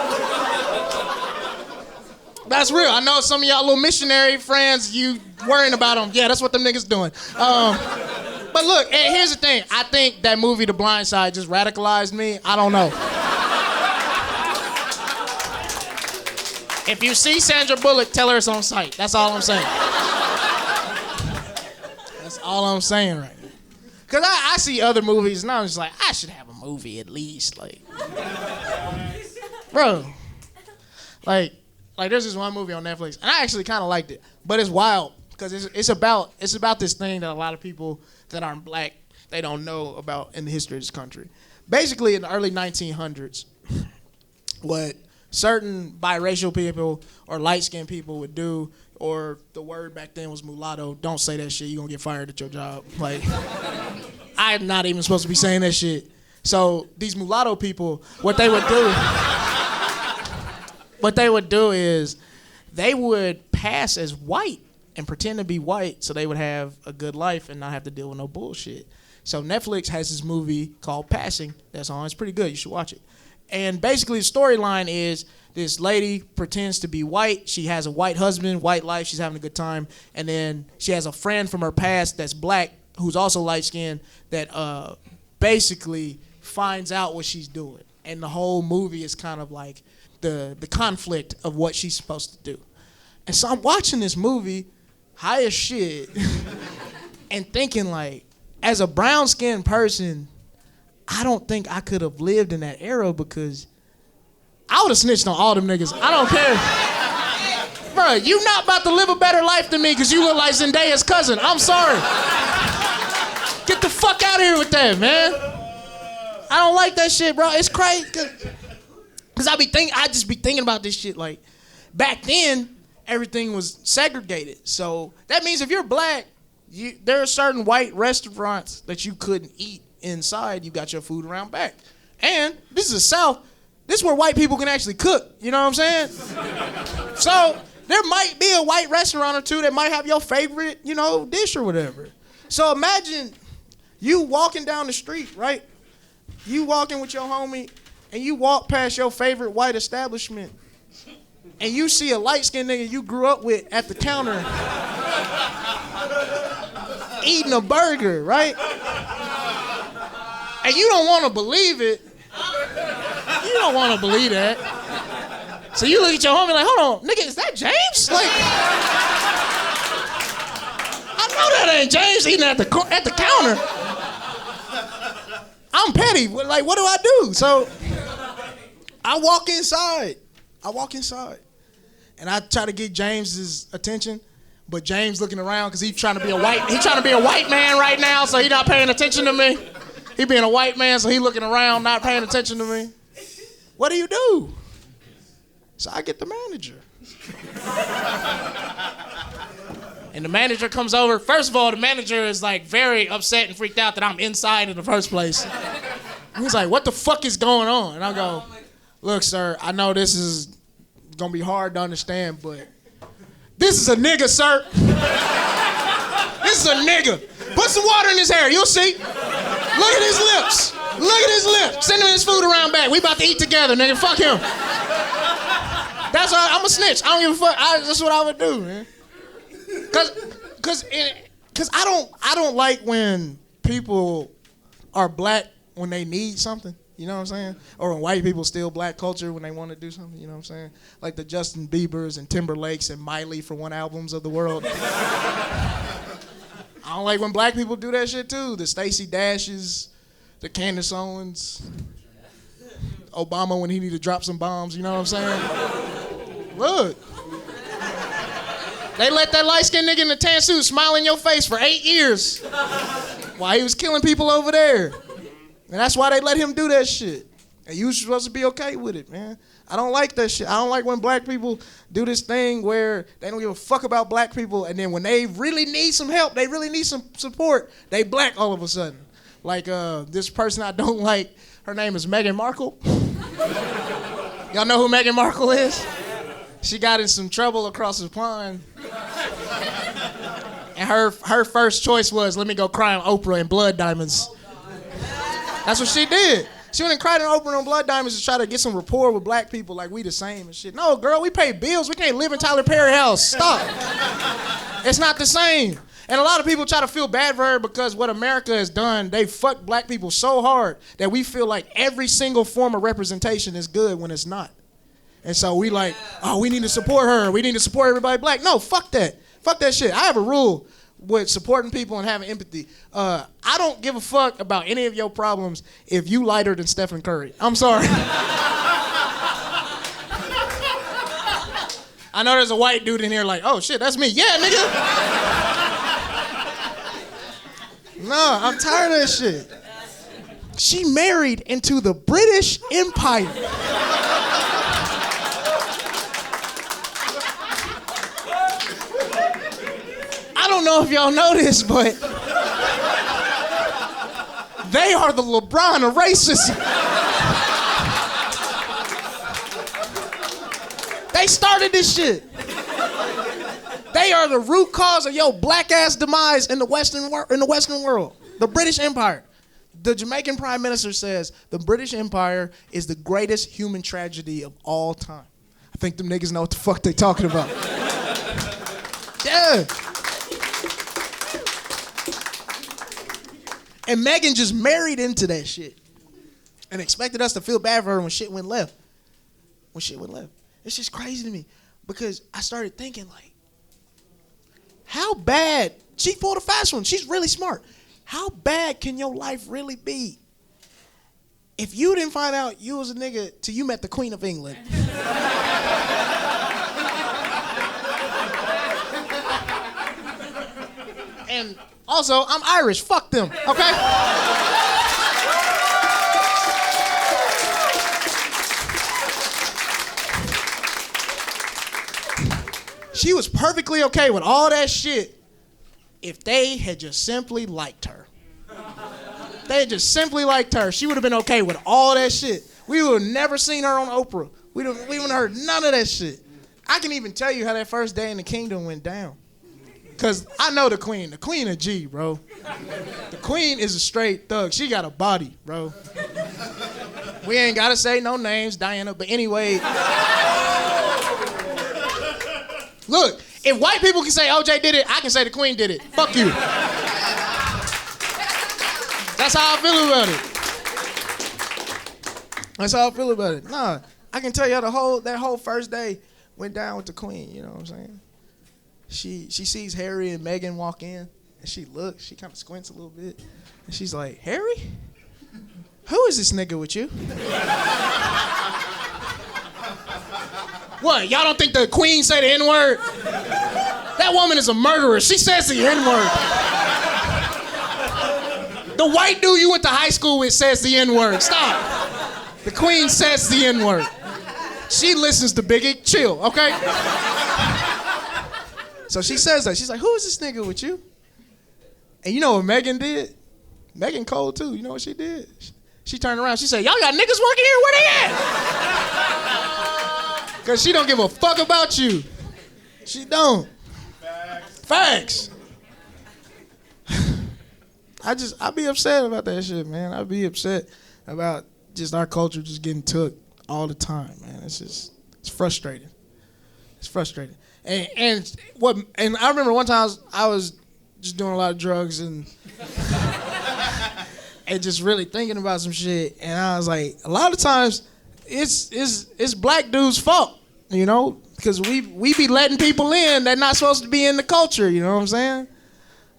that's real. I know some of y'all little missionary friends, you worrying about them. Yeah, that's what them niggas doing. But look, and here's the thing. I think that movie, The Blind Side, just radicalized me. I don't know. If you see Sandra Bullock, tell her it's on site. That's all I'm saying. That's all I'm saying right now. Because I see other movies, and I'm just like, I should have a movie at least. Like, bro. Like there's this one movie on Netflix, and I actually kind of liked it. But it's wild, because it's about this thing that a lot of people that aren't black, they don't know about in the history of this country. Basically, in the early 1900s, what certain biracial people or light-skinned people would do, or the word back then was mulatto. Don't say that shit. You're going to get fired at your job. Like, I'm not even supposed to be saying that shit. So these mulatto people, what they would do is they would pass as white and pretend to be white so they would have a good life and not have to deal with no bullshit. So Netflix has this movie called Passing that's on. It's pretty good. You should watch it. And basically the storyline is this lady pretends to be white. She has a white husband, white life. She's having a good time. And then she has a friend from her past that's black who's also light-skinned that basically finds out what she's doing. And the whole movie is kind of like the conflict of what she's supposed to do. And so I'm watching this movie, high as shit, and thinking like, as a brown-skinned person, I don't think I could have lived in that era because I would have snitched on all them niggas. I don't care. Bruh, you not about to live a better life than me because you look like Zendaya's cousin. I'm sorry. Get the fuck out of here with that, man. I don't like that shit, bro. It's crazy. Cause I just be thinking about this shit. Like, back then, everything was segregated. So that means if you're black, there are certain white restaurants that you couldn't eat inside. You got your food around back. And this is the South. This is where white people can actually cook. You know what I'm saying? So there might be a white restaurant or two that might have your favorite, dish or whatever. So imagine you walking down the street, right? You walking with your homie, and you walk past your favorite white establishment, and you see a light-skinned nigga you grew up with at the counter eating a burger, right? And you don't want to believe it. You don't want to believe that. So you look at your homie like, hold on, nigga, is that James? Like, I know that ain't James eating at the counter. I'm petty. Like, what do I do? So I walk inside. And I try to get James's attention, but James looking around because he's trying to be a white man right now, so he not paying attention to me. He being a white man, so he looking around, not paying attention to me. What do you do? So I get the manager. And the manager comes over. First of all, the manager is like very upset and freaked out that I'm inside in the first place. He's like, what the fuck is going on? And I go, look, sir, I know this is gonna be hard to understand, but this is a nigga, sir. This is a nigga. Put some water in his hair, you'll see. Look at his lips. Look at his lips. Send him his food around back. We about to eat together, nigga. Fuck him. That's why I'm a snitch. I don't give a fuck. That's what I would do, man. Cause I don't like when people are black when they need something. You know what I'm saying? Or when white people steal black culture when they want to do something. You know what I'm saying? Like the Justin Biebers and Timberlakes and Miley for One albums of the world. I don't like when black people do that shit too. The Stacey Dashes, the Candace Owens, Obama when he need to drop some bombs. You know what I'm saying? Look. They let that light-skinned nigga in the tan suit smile in your face for 8 years while he was killing people over there. And that's why they let him do that shit. And you supposed to be okay with it, man. I don't like that shit. I don't like when black people do this thing where they don't give a fuck about black people, and then when they really need some help, they really need some support, they black all of a sudden. Like this person I don't like, her name is Meghan Markle. Y'all know who Meghan Markle is? She got in some trouble across the pond. And her first choice was, let me go cry on Oprah in blood diamonds. That's what she did. She went and cried on Oprah on blood diamonds to try to get some rapport with black people, like we the same and shit. No, girl, we pay bills. We can't live in Tyler Perry house. Stop. It's not the same. And a lot of people try to feel bad for her because what America has done, they fucked black people so hard that we feel like every single form of representation is good when it's not. And so we like, oh, we need to support her. We need to support everybody black. No, fuck that. Fuck that shit. I have a rule with supporting people and having empathy. I don't give a fuck about any of your problems if you lighter than Stephen Curry. I'm sorry. I know there's a white dude in here like, oh shit, that's me. Yeah, nigga. No, I'm tired of this shit. She married into the British Empire. I don't know if y'all know this, but they are the LeBron of racism. They started this shit. They are the root cause of your black ass demise in the Western world. The British Empire. The Jamaican Prime Minister says the British Empire is the greatest human tragedy of all time. I think them niggas know what the fuck they talking about. Yeah. And Meghan just married into that shit and expected us to feel bad for her when shit went left. It's just crazy to me because I started thinking like, how bad, she pulled a fast one, she's really smart. How bad can your life really be if you didn't find out you was a nigga till you met the Queen of England. And also, I'm Irish. Fuck them, okay? She was perfectly okay with all that shit if they had just simply liked her. They had just simply liked her. She would have been okay with all that shit. We would have never seen her on Oprah. We wouldn't heard none of that shit. I can even tell you how that first day in the kingdom went down. Because I know the queen. The queen a G, bro. The queen is a straight thug. She got a body, bro. We ain't got to say no names, Diana. But anyway. Look, if white people can say OJ did it, I can say the queen did it. Fuck you. That's how I feel about it. That's how I feel about it. Nah, I can tell you how that whole first day went down with the queen, you know what I'm saying? She sees Harry and Meghan walk in, and she looks, she kind of squints a little bit, and she's like, Harry? Who is this nigga with you? What, y'all don't think the queen say the N-word? That woman is a murderer. She says the N-word. The white dude you went to high school with says the N-word. Stop. The queen says the N-word. She listens to Biggie. Chill, okay? So she says that. She's like, who is this nigga with you? And you know what Meghan did? Meghan cold too. You know what she did? She turned around. She said, y'all got niggas working here? Where they at? Because she don't give a fuck about you. She don't. Facts. I be upset about that shit, man. I be upset about just our culture just getting took all the time, man. It's frustrating. It's frustrating. And I remember one time I was just doing a lot of drugs and and just really thinking about some shit, and I was like, a lot of times it's black dudes' fault, you know, because we be letting people in that not supposed to be in the culture, you know what I'm saying?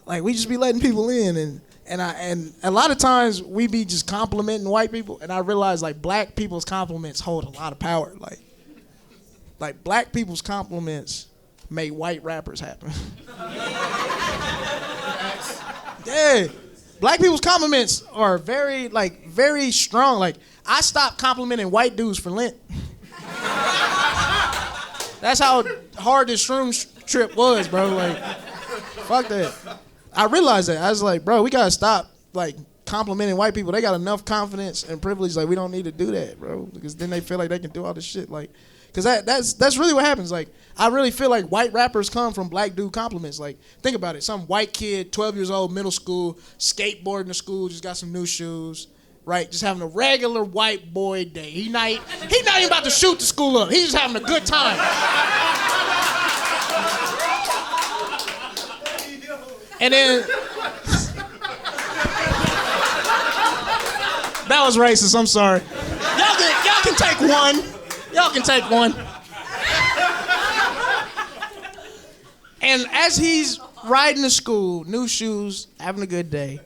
Like, we just be letting people in, and a lot of times we be just complimenting white people, and I realize, like, black people's compliments hold a lot of power. Like black people's compliments make white rappers happen. Yeah. Black people's compliments are very strong. Like, I stopped complimenting white dudes for Lent. That's how hard this shroom trip was, bro. Like, fuck that. I realized that. I was like, bro, we gotta stop, like, complimenting white people. They got enough confidence and privilege. Like, we don't need to do that, bro. Because then they feel like they can do all this shit. Like, because that's really what happens. Like, I really feel like white rappers come from black dude compliments. Like, think about it. Some white kid, 12 years old, middle school, skateboarding to school, just got some new shoes, right? Just having a regular white boy day. He not even about to shoot the school up. He's just having a good time. And then that was racist. I'm sorry. Y'all can take one. Y'all can take one. And as he's riding to school, new shoes, having a good day,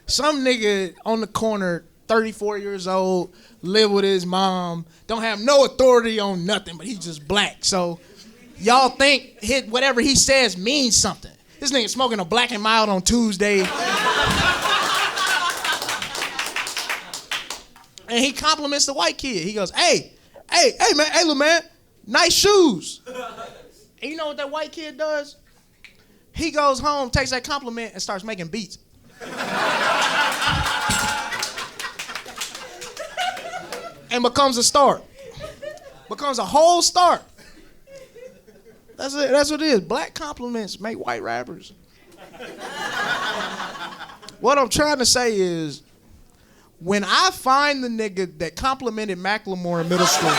some nigga on the corner, 34 years old, live with his mom, don't have no authority on nothing, but he's just black. So y'all think whatever he says means something. This nigga smoking a Black and Mild on Tuesday. And he compliments the white kid. He goes, hey, man, hey, little man, nice shoes. And you know what that white kid does? He goes home, takes that compliment, and starts making beats. And becomes a star. Becomes a whole star. That's it. That's what it is. Black compliments make white rappers. What I'm trying to say is, when I find the nigga that complimented Macklemore in middle school,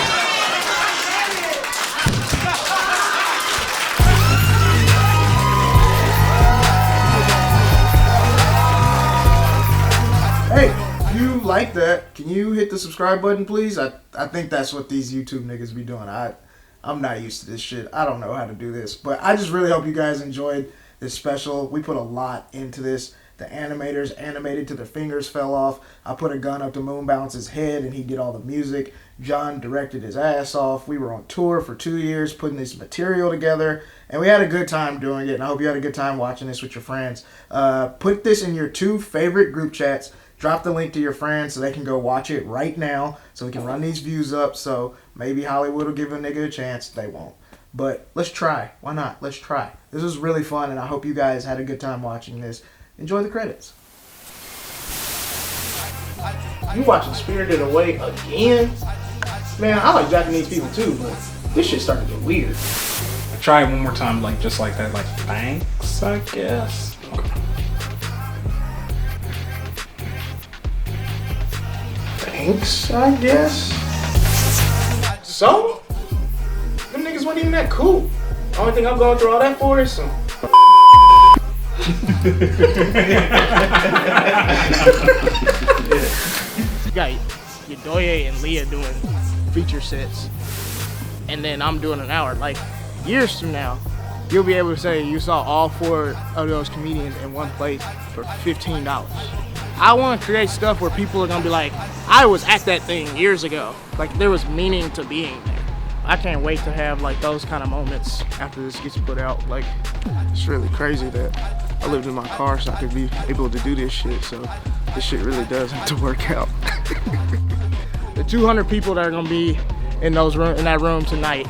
hey, if you like that, can you hit the subscribe button, please? I think that's what these YouTube niggas be doing. I'm not used to this shit. I don't know how to do this. But I just really hope you guys enjoyed this special. We put a lot into this. The animators animated till their fingers fell off. I put a gun up to Moon Bounce's head and he did all the music. John directed his ass off. We were on tour for 2 years putting this material together, and we had a good time doing it, and I hope you had a good time watching this with your friends. Put this in your 2 favorite group chats. Drop the link to your friends so they can go watch it right now so we can run these views up, so maybe Hollywood will give a nigga a chance. They won't. But let's try. Why not? Let's try. This was really fun, and I hope you guys had a good time watching this. Enjoy the credits. You watching Spirited Away again? Man, I like Japanese people too, but this shit starting to get weird. Try it one more time, like just like that, like thanks, I guess. Thanks, I guess. So? Them niggas weren't even that cool. The only thing I'm going through all that for is some You got your Doye and Leah doing feature sets, and then I'm doing an hour. Like, years from now, you'll be able to say you saw all 4 of those comedians in one place for $15. I want to create stuff where people are going to be like, I was at that thing years ago. Like, there was meaning to being there. I can't wait to have like those kind of moments after this gets put out. Like, it's really crazy that I lived in my car so I could be able to do this shit. So this shit really does have to work out. The 200 people that are gonna be in that room tonight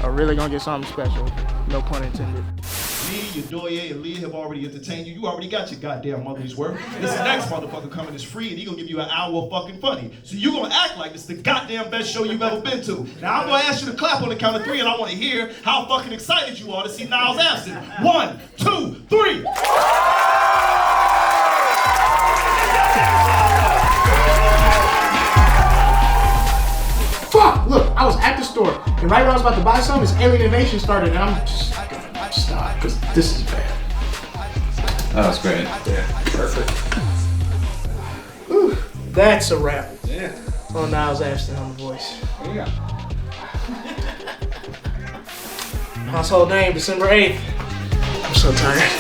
are really gonna get something special. No pun intended. Me, your Doye, and Leah have already entertained you. You already got your goddamn money's worth. This next motherfucker coming is free, and he gonna give you an hour of fucking funny. So you gonna act like it's the goddamn best show you've ever been to. Now I'm gonna ask you to clap on the count of 3, and I want to hear how fucking excited you are to see Niles Abston. 1, 2, 3. Fuck! Look, I was at the store, and right when I was about to buy something, this alien invasion started, and I'm just gonna stop, because this is bad. That was great. Yeah, perfect. Whew, that's a wrap. Yeah. On Niles Abston on The Voice. Yeah. Household name, December 8th. I'm so tired.